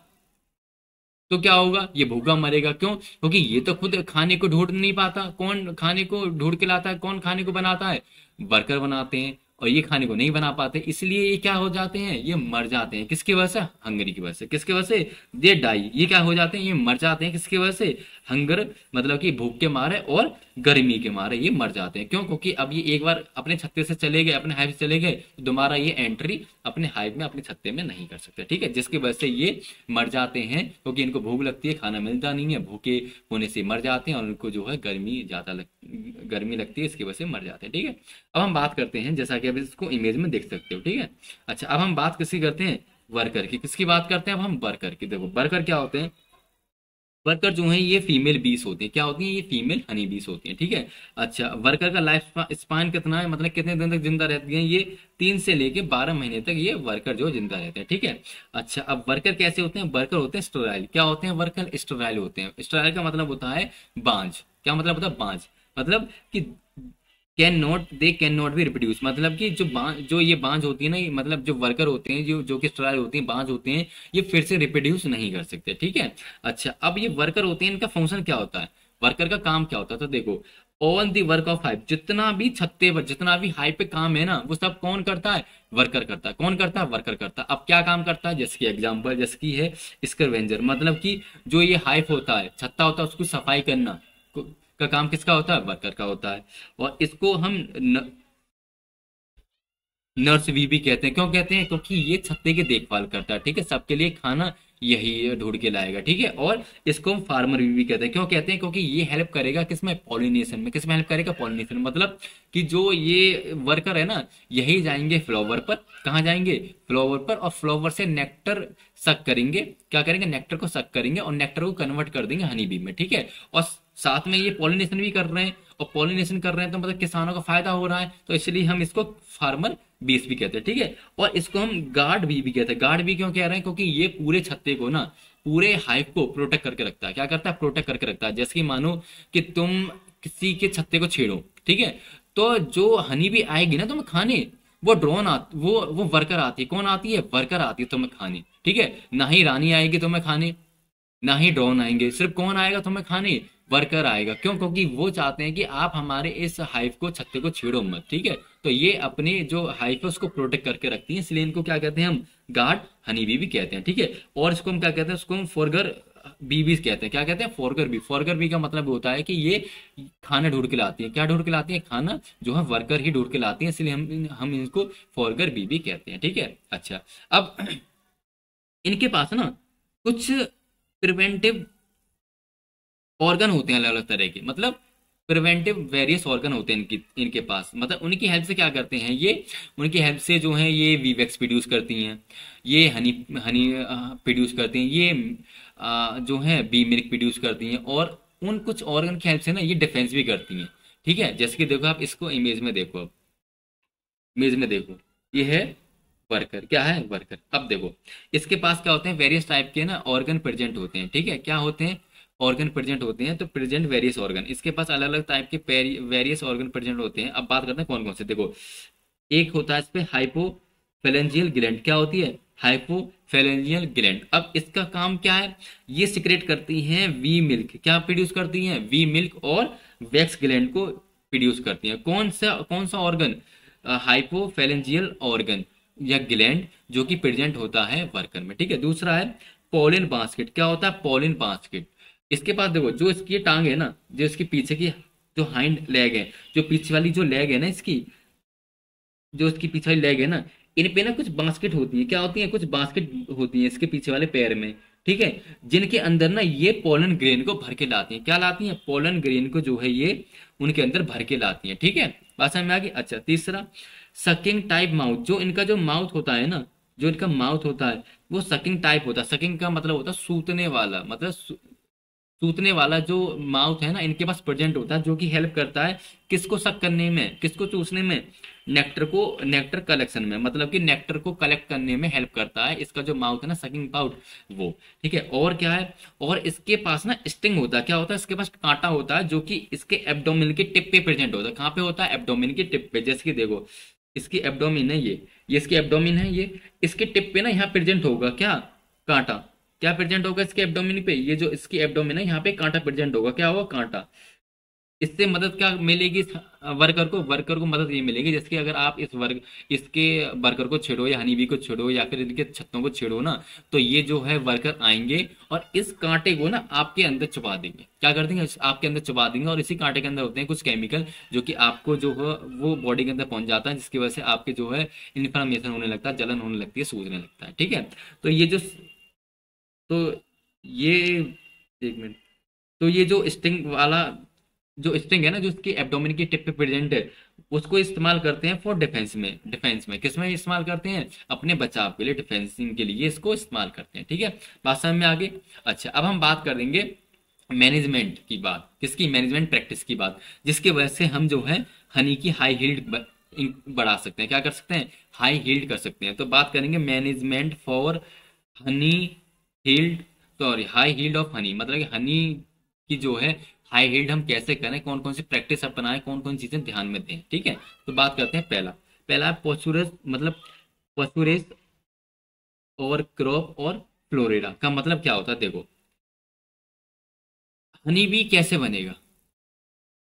तो क्या होगा, ये भूखा मरेगा। क्यों, क्योंकि ये तो खुद खाने को ढूंढ नहीं पाता। कौन खाने को ढूंढ के लाता है, कौन खाने को बनाता है, वर्कर बनाते हैं, और ये खाने को नहीं बना पाते, इसलिए ये क्या हो जाते हैं, ये मर जाते हैं। किसकी वजह से, हंगरी की वजह से। किसकी वजह से, ये डाई, ये क्या हो जाते हैं, ये मर जाते हैं। किसकी वजह से, हंगर, मतलब कि भूख के मारे और गर्मी के मारे ये मर जाते हैं। क्यों, क्योंकि अब ये एक बार अपने छत्ते से चले गए, अपने हाइव से चले गए, तो दोबारा ये एंट्री अपने हाइव में, अपने छत्ते में नहीं कर सकते, ठीक है। जिसकी वजह से ये मर जाते हैं, क्योंकि इनको भूख लगती है, खाना मिलता नहीं है, भूखे होने से मर जाते हैं, और उनको जो है गर्मी लगती है, इसकी वजह से मर जाते हैं, ठीक है। अब हम बात करते हैं, जैसा कि आप इसको इमेज में देख सकते हो, ठीक है। अच्छा, अब हम बात किसकी करते हैं, वर्कर की। किसकी बात करते हैं अब हम, वर्कर की। देखो वर्कर क्या होते हैं, वर्कर जो है ये फीमेल बीस होती है। क्या होती है, ये फीमेल हनी बीस होती है, ठीक है। अच्छा, वर्कर का लाइफ स्पान कितना है, मतलब कितने दिन तक जिंदा रहती है, ये 3 से लेके 12 महीने तक ये वर्कर जो जिंदा रहते हैं, ठीक है। अच्छा, अब वर्कर कैसे होते हैं, वर्कर होते हैं स्टेराइल। क्या होते हैं वर्कर, स्टेराइल होते हैं। स्टेराइल का मतलब होता है बांझ। क्या मतलब होता है, बांझ, मतलब कि कैन नॉट बी रिप्रोड्यूस, मतलब कि जो ये बांझ होती है ना, मतलब जो वर्कर होते हैं, जो कि स्टेराइल होती हैं, बांझ होते हैं, ये फिर से रिप्रोड्यूस नहीं कर सकते, ठीक है। अच्छा, अब ये वर्कर होते हैं, इनका फंक्शन क्या होता है, वर्कर का काम क्या होता है, तो देखो on the work of hive, जितना भी छत्ते पर, जितना भी हाइव पे काम है ना, वो सब कौन करता है, वर्कर करता है। कौन करता है, वर्कर करता है। अब क्या काम करता है, जैसे कि एग्जाम्पल, जैसे कि है स्कैवेंजर, मतलब कि जो ये हाइव होता है, छत्ता होता है, उसकी सफाई करना का काम किसका होता है, वर्कर का होता है। और इसको हम नर्स भी कहते हैं। क्यों कहते हैं, क्योंकि ये छत्ते की देखभाल करता है, ठीक है, सबके लिए खाना यही ढूंढ के लाएगा, ठीक है। और इसको हम फार्मर भी कहते हैं। क्यों कहते हैं, क्योंकि ये हेल्प करेगा किसमें, पॉलिनेशन में। किसमें हेल्प करेगा, पॉलिनेशन, मतलब कि जो ये वर्कर है ना, यही जाएंगे फ्लावर पर। कहाँ जाएंगे, फ्लावर पर, और फ्लावर से नेक्टर सक करेंगे। क्या करेंगे, नेक्टर को सक करेंगे, और नेक्टर को कन्वर्ट कर देंगे हनी बी में, ठीक है। और साथ में ये पॉलिनेशन भी कर रहे हैं, और पॉलिनेशन कर रहे हैं तो मतलब किसानों का फायदा हो रहा है, तो इसलिए हम इसको फार्मर बीस भी कहते हैं, ठीक है। और इसको हम गार्ड भी कहते हैं। गार्ड भी क्यों कह रहे हैं, क्योंकि ये पूरे छत्ते को ना, पूरे हाइव को प्रोटेक्ट करके रखता है। क्या करता है, प्रोटेक्ट करके रखता है। जैसे कि मानो कि तुम किसी के छत्ते को छेड़ो, ठीक है, तो जो हनी भी आएगी ना तुम्हें खाने, वो ड्रोन आती, वो वर्कर आती है। कौन आती है? वर्कर आती है तुम्हें खाने, ठीक है। ना ही रानी आएगी तुम्हें खाने, ना ही ड्रोन आएंगे, सिर्फ कौन आएगा तुम्हें खाने? वर्कर आएगा। क्यों? क्योंकि वो चाहते हैं कि आप हमारे इस हाइव को, छत्ते को छेड़ो मत, ठीक है। तो ये अपने जो हाइव है उसको प्रोटेक्ट करके रखती है, इसलिए इनको क्या कहते हैं हम? गार्ड हनी बी भी कहते हैं, ठीक है। और इसको हम क्या कहते हैं? उसको हम फोरगर बी भी कहते हैं। क्या कहते हैं? फोरगर बी। फोरगर बी का मतलब होता है कि ये खाना ढूंढ के लाती है। क्या ढूंढ के लाती है? खाना जो है वर्कर ही ढूंढ के लाती है, इसलिए हम इनको फोरगर बी भी कहते हैं, ठीक है। अच्छा, अब इनके पास ना कुछ प्रिवेंटिव ऑर्गन होते हैं अलग अलग तरह के, मतलब प्रिवेंटिव वेरियस ऑर्गन होते हैं इनके पास। मतलब उनकी हेल्प से क्या करते हैं ये? उनकी हेल्प से जो है ये वीवैक्स प्रोड्यूस करती हैं, ये हनी हनी प्रोड्यूस करती हैं, ये जो है बी मिल्क प्रोड्यूस करती हैं, और उन कुछ ऑर्गन की हेल्प से ना ये डिफेंस भी करती हैं, ठीक है। जैसे कि देखो, आप इसको इमेज में देखो, अब इमेज में देखो, ये है वर्कर। क्या है? वर्कर। अब देखो, इसके पास क्या होते हैं? वेरियस टाइप के ना ऑर्गन प्रेजेंट होते हैं, ठीक है। क्या होते हैं? ऑर्गन प्रेजेंट होते हैं। तो प्रेजेंट वेरियस ऑर्गन, इसके पास अलग अलग टाइप के वेरियस ऑर्गन प्रेजेंट होते हैं। अब बात करते हैं कौन कौन से। देखो, एक होता है इस पे हाइपोफैलेंजियल ग्लैंड। क्या होती है? हाइपोफैलेंजियल ग्लैंड। अब इसका काम क्या है? ये सिक्रेट करती हैं वी मिल्क। क्या प्रोड्यूस करती हैं? वी मिल्क और वैक्स ग्लैंड को प्रोड्यूस करती हैं। कौन सा ऑर्गन? हाइपोफैलेंजियल ऑर्गन या ग्लैंड, जो कि प्रेजेंट होता है वर्कर में, ठीक है। दूसरा है पोलिन बास्केट। क्या होता है? Pollen basket. इसके पास देखो, जो इसकी टांग है ना, जो इसकी पीछे की जो हाइंड लेग है, जो पीछे वाली जो लेग है ना इसकी, जो इसकी पीछे वाली लेग है ना, इन पे ना कुछ बास्केट होती है। क्या होती है? कुछ बास्केट होती है इसके पीछे वाले पैर में, ठीक है। जिनके अंदर ना ये पोलन ग्रेन को भर के लाती हैं। क्या लाती हैं? पोलन ग्रेन को जो है ये उनके अंदर भर के लाती हैं, ठीक है। बात समझ में आ गई? अच्छा, तीसरा सकिंग टाइप माउथ। जो इनका जो माउथ होता है ना, जो इनका माउथ होता है वो सकिंग टाइप होता है। सकिंग का मतलब होता है सूतने वाला, मतलब सूतने वाला जो माउथ है ना इनके पास प्रेजेंट होता है, जो कि हेल्प करता है किसको सक करने में, किसको चूसने में? नेक्टर को, नेक्टर कलेक्शन में, मतलब कि नेक्टर को कलेक्ट करने में हेल्प करता है इसका जो माउथ है ना, सकिंग माउथ, वो, ठीक है। और क्या है? और इसके पास ना स्टिंग होता है। क्या होता है? इसके पास कांटा होता है, जो कि इसके एब्डोमिन के टिप पे प्रेजेंट होता है। कहाँ पे होता है? एब्डोमिन के टिप पे। जैसे कि देखो, इसकी एब्डोमिन है ये इसकी एब्डोमिन है, ये इसके टिप पे ना यहाँ प्रेजेंट होगा क्या? कांटा। क्या प्रेजेंट होगा इसके एब्डोमिन पे? ये जो इसकी एब्डोमिन है यहाँ पे कांटा प्रेजेंट होगा। क्या होगा? कांटा। इससे मदद क्या मिलेगी वर्कर को? वर्कर को मदद ये मिलेगी, जैसे कि अगर आप इसके वर्कर को छेड़ो या हनीबी को छेड़ो या फिर इनके छत्तों को छेड़ो ना, तो ये जो है वर्कर आएंगे और इस कांटे को ना आपके अंदर चुबा देंगे। क्या कर देंगे? आपके अंदर चुबा देंगे। और इसी कांटे के अंदर होते हैं कुछ केमिकल, जो कि आपको जो है वो बॉडी के अंदर पहुंच जाता है, जिसकी वजह से आपके जो है इन्फ्लामेशन होने लगता है, जलन होने लगती है, सूजने लगता है, ठीक है। तो ये जो तो ये एक मिनट। तो ये जो स्टिंग वाला जो स्ट्रिंग है ना, जो उसकी एब्डोमेन की टिप पे प्रेजेंट है, उसको इस्तेमाल करते हैं फॉर डिफेंस में किस में इस्तेमाल करते हैं? अपने बचाव के लिए, डिफेंसिंग के लिए इसको इस्तेमाल करते हैं, ठीक है। बात समझ में आ गई? अच्छा, अब हम बात कर देंगे मैनेजमेंट की बात। किसकी? मैनेजमेंट प्रैक्टिस की बात, जिसकी वजह से हम जो है हनी की हाई हील्ड बढ़ा सकते हैं। क्या कर सकते हैं? हाई हील्ड कर सकते हैं। तो बात करेंगे management for honey yield, sorry high yield of honey, मतलब कि हनी की जो है हाई हील्ड हम कैसे करें, कौन कौन सी प्रैक्टिस अपनाएं, कौन कौन चीजें ध्यान में दें, ठीक है। तो बात करते हैं पहला पहला पॉस्चुरस, मतलब पॉस्चुरेस और क्रॉप और फ्लोरेरा का मतलब क्या होता है? देखो, हनी बी कैसे बनेगा?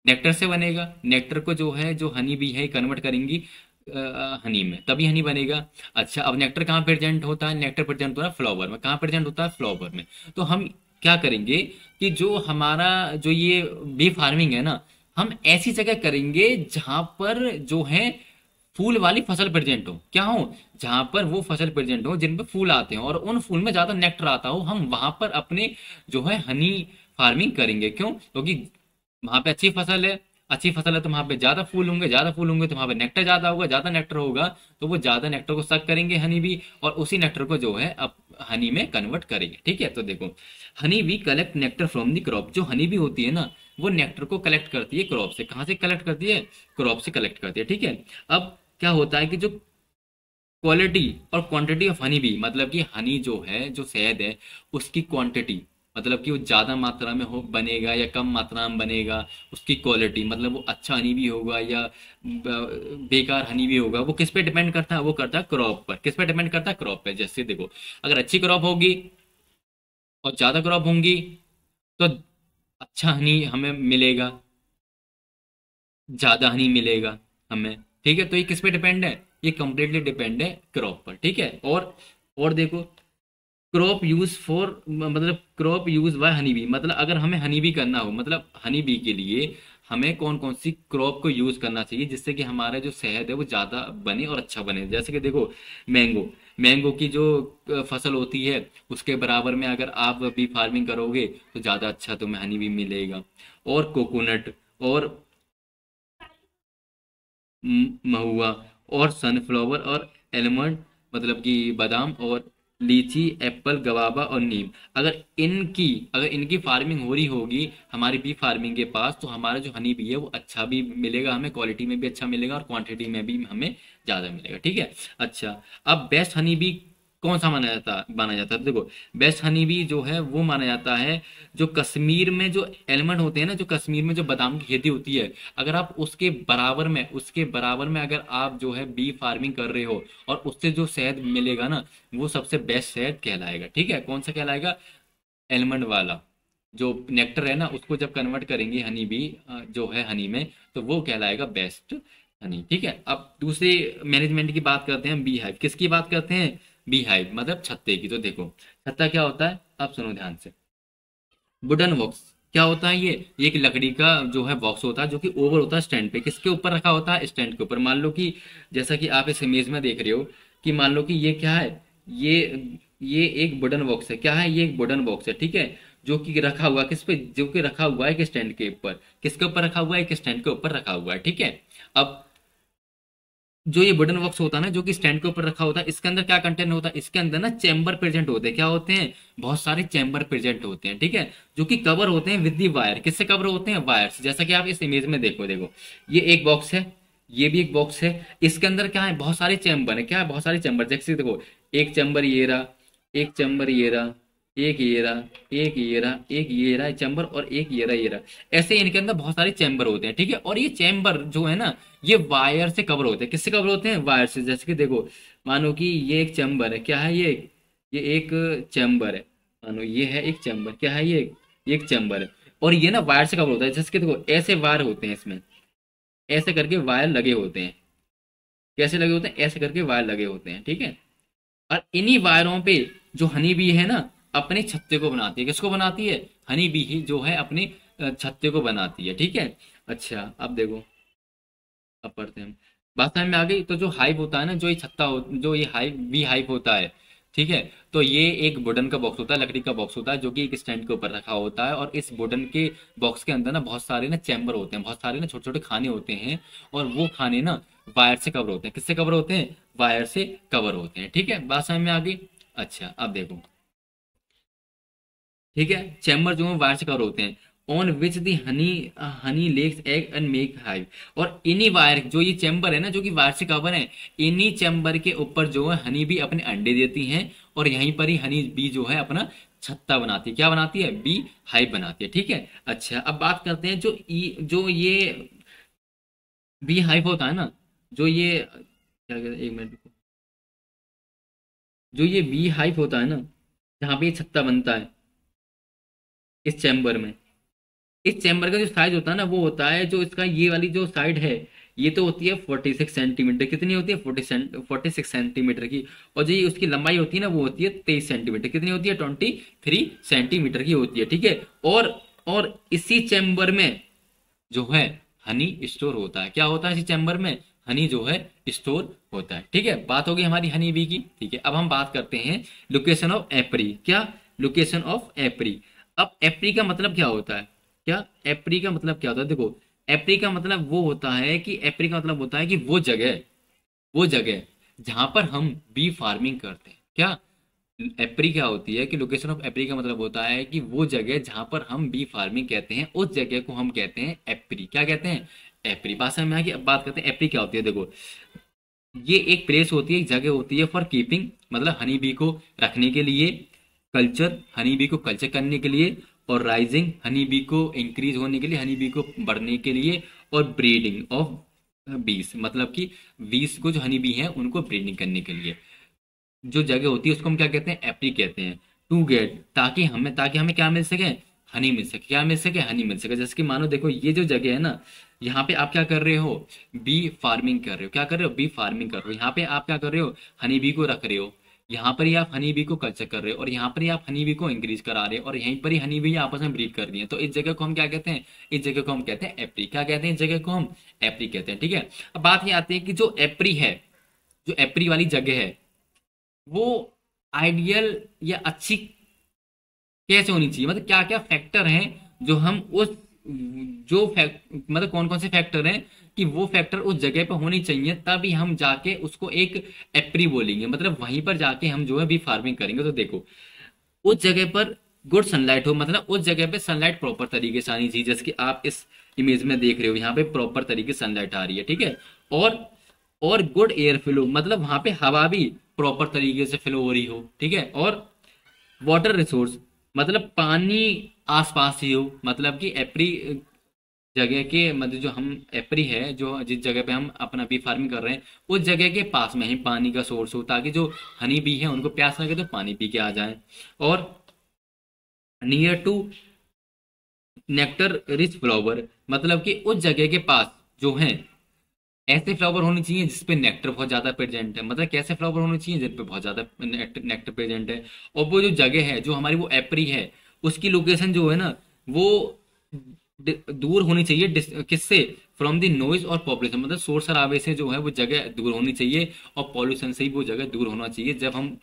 नेक्टर से बनेगा। नेक्टर को जो है, जो हनी बी है कन्वर्ट करेंगी हनी में, तभी हनी बनेगा। अच्छा, अब नेक्टर कहाँ प्रेजेंट होता है? नेक्टर प्रेजेंट होता है फ्लावर में। कहाँ प्रेजेंट होता है? फ्लावर में। तो हम क्या करेंगे कि जो हमारा जो ये बी फार्मिंग है ना, हम ऐसी जगह करेंगे जहां पर जो है फूल वाली फसल प्रेजेंट हो। क्या हो? जहां पर वो फसल प्रेजेंट हो जिन पे फूल आते हो और उन फूल में ज्यादा नेक्टर आता हो, हम वहां पर अपने जो है हनी फार्मिंग करेंगे। क्यों? क्योंकि वहां पे अच्छी फसल है तो वहां पे ज्यादा फूल होंगे तो वहां पे नेक्टर ज्यादा होगा, ज्यादा नेक्टर होगा तो वो ज्यादा नेक्टर को सक करेंगे हनी भी, और उसी नेक्टर को जो है अब हनी में कन्वर्ट करेंगे, ठीक है। तो देखो, हनी भी collect nectar from the crop. जो हनी भी होती है ना, वो नेक्टर को कलेक्ट करती है क्रॉप से। कहाँ से कलेक्ट करती है? क्रॉप से कलेक्ट करती है, ठीक है। अब क्या होता है कि जो क्वालिटी और क्वांटिटी ऑफ हनी भी, मतलब कि हनी जो है, जो शहद है, उसकी क्वांटिटी मतलब कि वो ज्यादा मात्रा में हो बनेगा या कम मात्रा में बनेगा, उसकी क्वालिटी मतलब वो अच्छा हनी भी होगा या बेकार हनी भी होगा, वो किस पे डिपेंड करता है, वो करता है क्रॉप पर। किस पे डिपेंड करता है, क्रॉप पे। जैसे देखो, अगर अच्छी क्रॉप होगी और ज्यादा क्रॉप होंगी तो अच्छा हनी हमें मिलेगा, ज्यादा हनी मिलेगा हमें। ठीक है, तो ये किस पे डिपेंड है, ये कंप्लीटली डिपेंड है क्रॉप पर। ठीक है, और देखो, क्रॉप यूज फॉर मतलब crop use by Honey bee, मतलब अगर हमें हनी बी करना हो, मतलब हनी बी के लिए हमें कौन कौन सी क्रॉप को यूज करना चाहिए जिससे कि हमारा जो शहद है वो ज्यादा बने और अच्छा बने। जैसे कि देखो, मैंगो मैंगो की जो फसल होती है उसके बराबर में अगर आप बी फार्मिंग करोगे तो ज्यादा अच्छा तुम्हें हनी बी मिलेगा। और कोकोनट और महुआ और सनफ्लावर और एलमंड, मतलब कि बादाम और लीची, एप्पल, गवावा और नीम, अगर इनकी फार्मिंग हो रही होगी हमारी बी फार्मिंग के पास, तो हमारा जो हनी बी है वो अच्छा भी मिलेगा हमें, क्वालिटी में भी अच्छा मिलेगा और क्वांटिटी में भी हमें ज़्यादा मिलेगा। ठीक है। अच्छा, अब बेस्ट हनी बी कौन सा माना जाता है, तो देखो, बेस्ट हनी बी जो है वो माना जाता है जो कश्मीर में जो एलमंड होते हैं ना, जो कश्मीर में जो बादाम की खेती होती है, अगर आप उसके बराबर में अगर आप जो है बी फार्मिंग कर रहे हो और उससे जो शहद मिलेगा ना, वो सबसे बेस्ट शहद कहलाएगा। ठीक है, कौन सा कहलाएगा, एलमंड वाला। जो नेक्टर है ना उसको जब कन्वर्ट करेंगे हनी बी जो है हनी में, तो वो कहलाएगा बेस्ट हनी। ठीक है, अब दूसरे मैनेजमेंट की बात करते हैं, बी हाइव। किसकी बात करते हैं, बी हाइव मतलब छत्ते की। तो देखो, छत्ता क्या होता है, आप सुनो ध्यान से। वुडन बॉक्स क्या होता है, ये एक लकड़ी का जो है बॉक्स होता है जो कि ओवर होता है स्टैंड पे। किसके ऊपर रखा होता है, स्टैंड के ऊपर। मान लो कि जैसा कि आप इस इमेज में देख रहे हो कि मान लो कि ये क्या है, ये ये एक वुडन बॉक्स है। क्या है, ये एक वुडन बॉक्स है। ठीक है, जो कि रखा हुआ है किस पे, जो कि रखा हुआ है एक स्टैंड के ऊपर। किसके ऊपर रखा हुआ है, एक स्टैंड के ऊपर रखा हुआ है। ठीक है, अब जो ये वुडन बॉक्स होता है ना, जो कि स्टैंड के ऊपर रखा होता है, इसके अंदर क्या कंटेंट होता है, इसके अंदर ना चैम्बर प्रेजेंट होते हैं। क्या होते हैं, बहुत सारे चैम्बर प्रेजेंट होते हैं। ठीक है, जो कि कवर होते हैं विद दी वायर। किससे कवर होते हैं, वायर से। जैसा कि आप इस इमेज में देखो देखो, ये एक बॉक्स है, ये भी एक बॉक्स है। इसके अंदर क्या है, बहुत सारे चैम्बर है। क्या है, बहुत सारे चैम्बर। जैसे देखो, एक चैम्बर ये रहा, एक चैम्बर ये रहा, एक ये रहा, एक ये रहा, एक ये रहा चैम्बर, और एक ये रहा। ऐसे इनके अंदर बहुत सारे चैम्बर होते हैं। ठीक है, और ये चैम्बर जो है ना, ये वायर से कवर होते हैं। किससे कवर होते हैं, वायर से। जैसे कि देखो, मानो कि ये एक चैम्बर है। क्या है ये एक चैम्बर है। मानो ये है एक चैम्बर। क्या है, ये एक चैम्बर है, और ये ना वायर से कवर होता है। जैसे कि देखो, ऐसे वायर होते हैं इसमें, ऐसे करके वायर लगे होते हैं। कैसे लगे होते हैं, ऐसे करके वायर लगे होते हैं। ठीक है, और इन्हीं वायरों पे जो हनी बी है ना, अपने छत्ते को बनाती है। किसको बनाती है, हनी बी ही जो है अपने छत्ते को बनाती है। ठीक है। अच्छा, अब देखो, अब पढ़ते हैं हम। बात समझ में आ गई। तो जो हाइव होता है ना, जो ये छत्ता हो, जो ये हाइव बी हाइव होता है, ठीक है, तो ये एक वुडन का बॉक्स होता है, लकड़ी का बॉक्स होता है, जो कि एक स्टैंड के ऊपर रखा होता है। और इस वुडन के बॉक्स के अंदर ना बहुत सारे ना चैम्बर होते हैं, बहुत सारे ना छोटे छोटे खाने होते हैं, और वो खाने ना वायर से कवर होते हैं। किससे कवर होते हैं, वायर से कवर होते हैं। ठीक है, बात समझ में आ गई। अच्छा, अब देखो, ठीक है, चैम्बर जो है वायर से कवर होते हैं, on which the Honey legs egg and make hive. और इन्हीं वायर, जो ये चैम्बर है ना, जो कि वायर से कवर है, इन्हीं चैम्बर के ऊपर जो है हनी बी अपने अंडे देती हैं, और यहीं पर ही हनी बी जो है अपना छत्ता बनाती है। क्या बनाती है, बी हाइव बनाती है। ठीक है। अच्छा, अब बात करते हैं जो ये बी हाइव होता है ना, जो ये क्या कहते हैं, एक मिनट रुको। जो ये बी हाइव होता है ना, जहाँ पे ये छत्ता बनता है इस चैम्बर में, इस चैम्बर का जो साइज होता है ना, वो होता है, जो इसका ये वाली जो साइड है, ये तो होती है 46 सेंटीमीटर। कितनी होती है, 46 सेंटीमीटर की। और जो ये उसकी लंबाई होती है ना, वो होती है 23 सेंटीमीटर। कितनी होती है, 23 सेंटीमीटर की होती है। ठीक है, और इसी चैम्बर में जो है हनी स्टोर होता है। क्या होता है, इसी चैम्बर में हनी जो है स्टोर होता है। ठीक है, बात होगी हमारी हनी बी की। ठीक है, अब हम बात करते हैं लोकेशन ऑफ एपरी। क्या, लोकेशन ऑफ एपरी। अब एपरी का मतलब क्या होता है, क्या, एपरी का मतलब क्या होता है, देखो, एपरी का मतलब वो होता है कि एपरी का मतलब होता है कि वो जगह जहां पर हम बी फार्मिंग करते हैं। क्या, एप्री क्या होती है कि लोकेशन ऑफ एप्री का मतलब होता है कि वो जगह जहां पर हम बी फार्मिंग कहते हैं, उस जगह को हम कहते हैं एप्री। क्या कहते हैं, एप्री। बात समझ में आ गई। अब बात करते हैं एप्री क्या होती है। देखो, ये एक प्लेस होती है, एक जगह होती है फॉर कीपिंग, मतलब हनी बी को रखने के लिए, कल्चर हनी बी को कल्चर करने के लिए, और राइजिंग हनी बी को इंक्रीज होने के लिए, हनी बी को बढ़ने के लिए, और ब्रीडिंग ऑफ बीस मतलब कि बीस को जो हनी बी है उनको ब्रीडिंग करने के लिए जो जगह होती है उसको हम क्या कहते हैं, एप्री कहते हैं। टू गेट ताकि हमें क्या मिल सके, हनी मिल सके, क्या मिल सके, हनी मिल सके। जैसे कि मानो देखो ये जो जगह है ना, यहाँ पे आप क्या कर रहे हो, बी फार्मिंग कर रहे हो, क्या कर रहे हो, बी फार्मिंग कर रहे हो। यहाँ पे आप क्या कर रहे हो, हनी बी को रख रहे हो, यहाँ पर ही आप हनी बी को कल्चर कर रहे हो, और यहाँ पर ही आप हनी बी को इंक्रीज करा रहे हो, और यहीं पर ही हनी बी आपस में ब्रीड कर रही है। तो इस जगह को हम क्या कहते हैं, इस जगह को हम कहते हैं एप्री। क्या कहते हैं, इस जगह को हम एप्री कहते हैं। ठीक है, अब बात ये आती है कि जो एप्री है, जो एप्री वाली जगह है वो आइडियल या अच्छी कैसे होनी चाहिए, मतलब क्या क्या फैक्टर हैं जो हम उस जो फैक्ट मतलब कौन कौन से फैक्टर हैं कि वो फैक्टर उस जगह पर होनी चाहिए, तभी हम जाके उसको एक एप्री बोलेंगे, मतलब वहीं पर जाके हम जो है बी फार्मिंग करेंगे। तो देखो उस जगह पर गुड सनलाइट हो, मतलब उस जगह पे सनलाइट प्रॉपर तरीके से आनी चाहिए, जैसे कि आप इस इमेज में देख रहे हो यहाँ पे प्रॉपर तरीके से सनलाइट आ रही है। ठीक है, और और गुड एयर फ्लो, मतलब वहां पे हवा भी प्रॉपर तरीके से फ्लो हो रही हो। ठीक है, और वाटर रिसोर्स, मतलब पानी आसपास ही हो, मतलब कि एप्री जगह के मतलब जो हम एप्री है जो जिस जगह पे हम अपना बी फार्मिंग कर रहे हैं उस जगह के पास में ही पानी का सोर्स हो, ताकि जो हनी बी है उनको प्यास लगे तो पानी पी के आ जाए। और near to nectar rich flower, मतलब कि उस जगह के पास जो है ऐसे फ्लावर होने चाहिए जिसपे नेक्टर बहुत ज्यादा प्रेजेंट है, मतलब कैसे फ्लावर होने चाहिए जिन पे बहुत ज्यादा नेक्टर प्रेजेंट है। और वो जो जगह है जो हमारी वो एप्री है उसकी लोकेशन जो है ना वो दूर होनी चाहिए किससे, फ्रॉम द नॉइज और पॉपुलेशन, मतलब शोर शराबे से जो है वो जगह दूर होनी चाहिए, और पॉल्यूशन से ही वो जगह दूर होना चाहिए। जब हम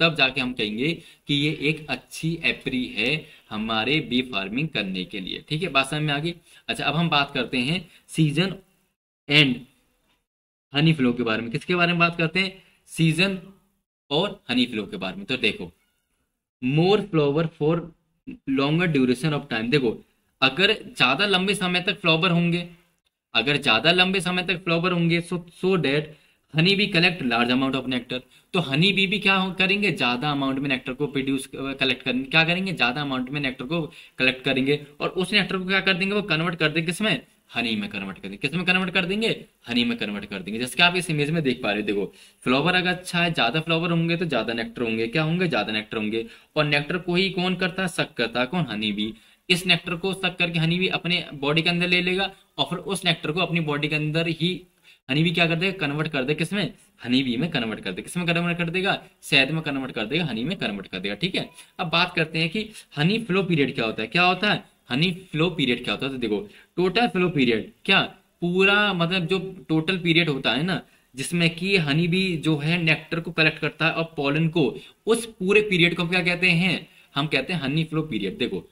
तब जाके हम कहेंगे कि ये एक अच्छी एप्री है हमारे बी फार्मिंग करने के लिए। ठीक है, बात समझ में आ गई। अच्छा, अब हम बात करते हैं सीजन एंड हनी फ्लो के बारे में। किसके बारे में बात करते हैं, सीजन और हनी फ्लो के बारे में। तो देखो more flower for longer duration of time, देखो अगर ज्यादा लंबे समय तक फ्लावर होंगे, अगर ज्यादा लंबे समय तक फ्लावर होंगे so that honey bee collect large amount of nectar, तो हनी बी भी क्या करेंगे, ज्यादा अमाउंट में नेक्टर को प्रोड्यूस कलेक्ट करेंगे, क्या करेंगे, ज्यादा अमाउंट में नेक्टर को कलेक्ट करेंगे, और उस नेक्टर को क्या कर देंगे, वो कन्वर्ट कर देंगे किसमें, हनी में कन्वर्ट कर देंगे। किस में कन्वर्ट कर देंगे, हनी में कन्वर्ट कर देंगे। जैसे कि आप इस इमेज में देख पा रहे हो, देखो फ्लावर अगर अच्छा है, ज्यादा फ्लावर होंगे तो ज्यादा नेक्टर होंगे, क्या होंगे, ज्यादा नेक्टर होंगे, और नेक्टर को ही कौन करता है, सक करता है, कौन, हनी बी। इस नेक्टर को सक करके हनी बी अपने बॉडी के अंदर ले लेगा, और फिर उस नेक्टर को अपनी बॉडी के अंदर ही हनी बी क्या कर देगा, कन्वर्ट कर देगा किसमें, हनी बी में कन्वर्ट कर देगा। किसमें कन्वर्ट कर देगा, शहद में कन्वर्ट कर देगा, हनी में कन्वर्ट कर देगा। ठीक है, अब बात करते हैं कि हनी फ्लो पीरियड क्या होता है, क्या होता है हनी फ्लो पीरियड क्या होता है। तो देखो टोटल फ्लो पीरियड क्या, पूरा मतलब जो टोटल पीरियड होता है ना जिसमें कि हनी बी जो है नेक्टर को कलेक्ट करता है और पॉलन को, उस पूरे पीरियड को हम क्या कहते हैं, हम कहते हैं हनी फ्लो पीरियड। देखो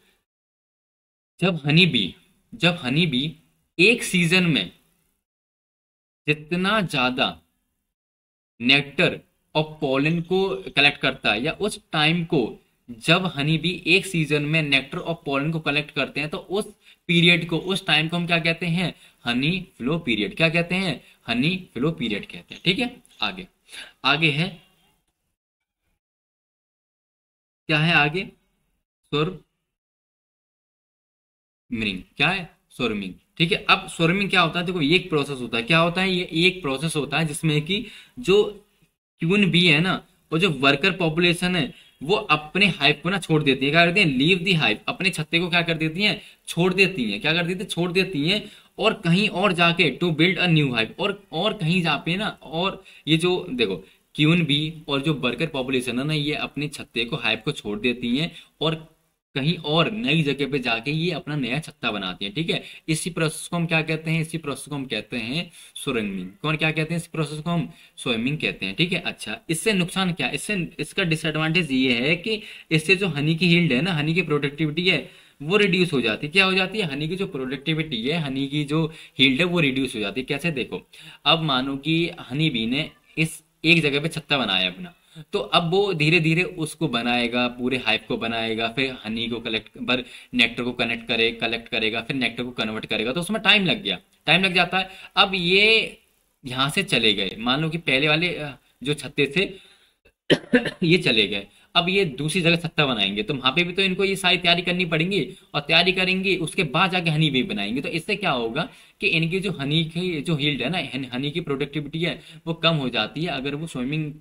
जब हनी बी एक सीजन में जितना ज्यादा नेक्टर और पॉलन को कलेक्ट करता है, या उस टाइम को जब हनी बी एक सीजन में नेक्टर और पॉलन को कलेक्ट करते हैं, तो उस पीरियड को, उस टाइम को हम क्या कहते हैं, हनी फ्लो पीरियड। क्या कहते हैं, हनी फ्लो पीरियड कहते हैं। ठीक है, आगे आगे है, क्या है आगे, स्वर्मिंग, क्या है, स्वर्मिंग। ठीक है, अब स्वर्मिंग क्या होता है, देखो ये एक प्रोसेस होता है, क्या होता है, ये एक प्रोसेस होता है जिसमें कि जो क्यून बी है ना, और जो वर्कर पॉपुलेशन है वो अपने हाइव को ना छोड़ देती है, क्या करती है, लीव दी हाइव, अपने छत्ते को क्या कर देती हैं, छोड़ देती हैं, क्या कर देती है, छोड़ देती हैं, और कहीं और जाके to build a new hive, और कहीं जाके ना, और ये जो देखो क्यून बी और जो वर्कर पॉपुलेशन है ना, ये अपने छत्ते को, हाइव को छोड़ देती हैं, और कहीं और नई जगह पे जाके ये अपना नया छत्ता बनाती है। ठीक है, इसी प्रोसेस को हम क्या कहते हैं, इसी प्रोसेस को हम कहते हैं स्विमिंग। कौन, क्या कहते हैं, इस प्रोसेस को हम स्विमिंग कहते हैं। ठीक है, अच्छा इससे नुकसान क्या, इससे इसका डिसएडवांटेज ये है कि इससे जो हनी की यील्ड है ना, हनी की प्रोडक्टिविटी है वो रिड्यूस हो जाती है। क्या हो जाती है, हनी की जो प्रोडक्टिविटी है, हनी की जो यील्ड है वो रिड्यूस हो जाती है। कैसे, देखो अब मानो कि हनी बी ने इस एक जगह पे छत्ता बनाया अपना, तो अब वो धीरे धीरे उसको बनाएगा, पूरे हाइव को बनाएगा, फिर हनी को कलेक्ट पर नेक्टर को कलेक्ट करेगा, फिर नेक्टर को कन्वर्ट करेगा, तो उसमें टाइम लग गया, टाइम लग जाता है। अब ये यहाँ से चले गए, मान लो कि पहले वाले जो छत्ते थे ये चले गए, अब ये दूसरी जगह सत्ता बनाएंगे तो वहां पे भी तो इनको ये सारी तैयारी करनी पड़ेगी, और तैयारी करेंगे उसके बाद जाके हनी बी बनाएंगे। तो इससे क्या होगा कि इनकी जो हनी की जो यील्ड है ना, हनी की प्रोडक्टिविटी है, वो कम हो जाती है अगर वो स्विमिंग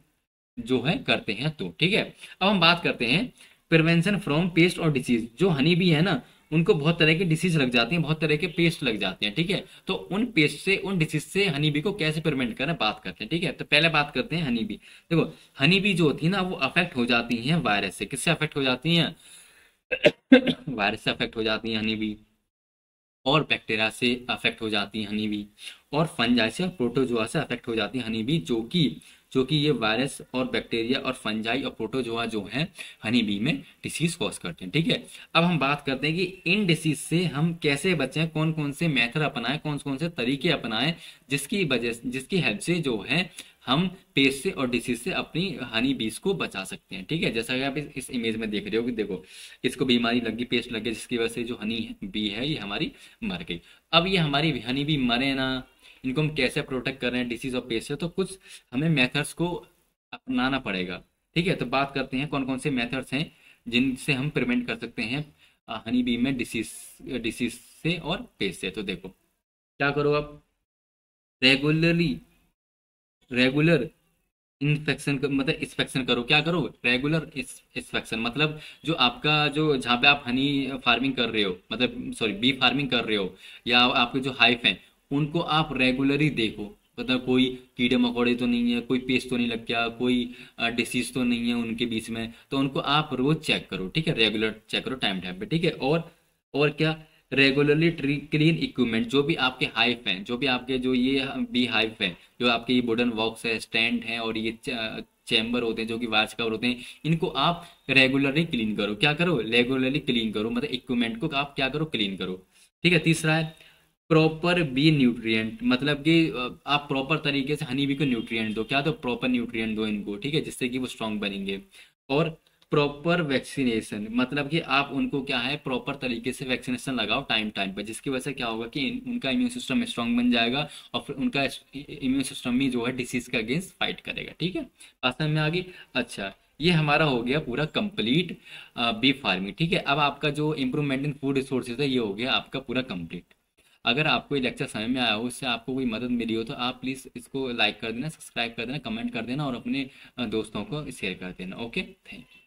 जो है करते हैं तो। ठीक है, अब हम बात करते हैं प्रिवेंशन फ्रॉम पेस्ट और डिसीज। जो हनी बी है ना, उनको बहुत तरह के डिसीज लग जाती हैं, बहुत तरह के पेस्ट लग जाते हैं। ठीक है, तो उन पेस्ट से, उन डिसीज से हनी बी को कैसे प्रिवेंट करें बात करते हैं। ठीक है, तो पहले बात करते हैं हनी बी। देखो, हनी बी जो होती है ना, वो अफेक्ट हो जाती हैं वायरस से। किससे अफेक्ट हो जाती हैं? वायरस से अफेक्ट हो जाती हैं हनी बी, और बैक्टीरिया से अफेक्ट हो जाती है हनी बी, और फंजाई से और प्रोटोजोआ से अफेक्ट हो जाती है हनी बी, जो कि ये वायरस और बैक्टीरिया और फंजाई और प्रोटोजोआ जो है हनी बी में डिसीज कॉज करते हैं। ठीक है, अब हम बात करते हैं कि इन डिसीज से हम कैसे बचें, कौन कौन से मेथड अपनाएं, कौन कौन से तरीके अपनाएं, जिसकी हेल्प से जो है हम पेस्ट से और डिसीज से अपनी हनी बीज को बचा सकते हैं। ठीक है, जैसा कि आप इस इमेज में देख रहे हो कि देखो, इसको बीमारी लगी, पेस्ट लग गई, जिसकी वजह से जो हनी बी है ये हमारी मर गई। अब ये हमारी हनी बी मरे ना, इनको हम कैसे प्रोटेक्ट कर रहे हैं डिसीज और पेस्ट से, तो कुछ हमें मेथड्स को अपनाना पड़ेगा। ठीक है, तो बात करते हैं कौन कौन से मेथड्स हैं जिनसे हम प्रिवेंट कर सकते हैं हनी बी में डिसीज डिसीज से और पेस्ट से। तो देखो, क्या करो आप, रेगुलरली रेगुलर इन्फेक्शन मतलब इंस्पेक्शन करो। क्या करो? रेगुलर इंस्पेक्शन, मतलब जो आपका जो जहाँ पे आप हनी फार्मिंग कर रहे हो, मतलब सॉरी बी फार्मिंग कर रहे हो, या आपके जो हाइव हैं, उनको आप रेगुलरली देखो। मतलब कोई कीड़े मकोड़े तो नहीं है, कोई पेस्ट तो नहीं लग गया, कोई डिसीज तो नहीं है उनके बीच में, तो उनको आप रोज चेक करो। ठीक है, रेगुलर चेक करो टाइम टाइम पे। ठीक है, और क्या, रेगुलरली ट्री क्लीन इक्विपमेंट, जो भी आपके हाइव हैं, जो भी आपके जो ये बी हाइव है, जो आपके ये वुडन बॉक्स है, स्टैंड है, और ये चैम्बर होते हैं जो कि वायर्स कवर होते हैं, इनको आप रेगुलरली क्लीन करो। क्या करो? रेगुलरली क्लीन करो, मतलब इक्विपमेंट को आप क्या करो? क्लीन करो। ठीक है, तीसरा है प्रॉपर बी न्यूट्रिएंट, मतलब कि आप प्रॉपर तरीके से हनी बी को न्यूट्रिएंट दो। क्या? तो प्रॉपर न्यूट्रिएंट दो इनको। ठीक है, जिससे कि वो स्ट्रांग बनेंगे। और प्रॉपर वैक्सीनेशन, मतलब कि आप उनको क्या है, प्रॉपर तरीके से वैक्सीनेशन लगाओ टाइम टाइम पर, जिसकी वजह से क्या होगा कि उनका इम्यून सिस्टम स्ट्रांग बन जाएगा, और फिर उनका इम्यून सिस्टम भी जो है डिसीज के अगेंस्ट फाइट करेगा। ठीक है, बात समझ में आ गई? अच्छा, ये हमारा हो गया पूरा कंप्लीट बी फार्मिंग। ठीक है, अब आपका जो इम्प्रूवमेंट इन फूड रिसोर्सेज है, ये हो गया आपका पूरा कंप्लीट। अगर आपको ये लेक्चर समझ में आया हो, इससे आपको कोई मदद मिली हो, तो आप प्लीज़ इसको लाइक कर देना, सब्सक्राइब कर देना, कमेंट कर देना, और अपने दोस्तों को शेयर कर देना। Okay, thank you.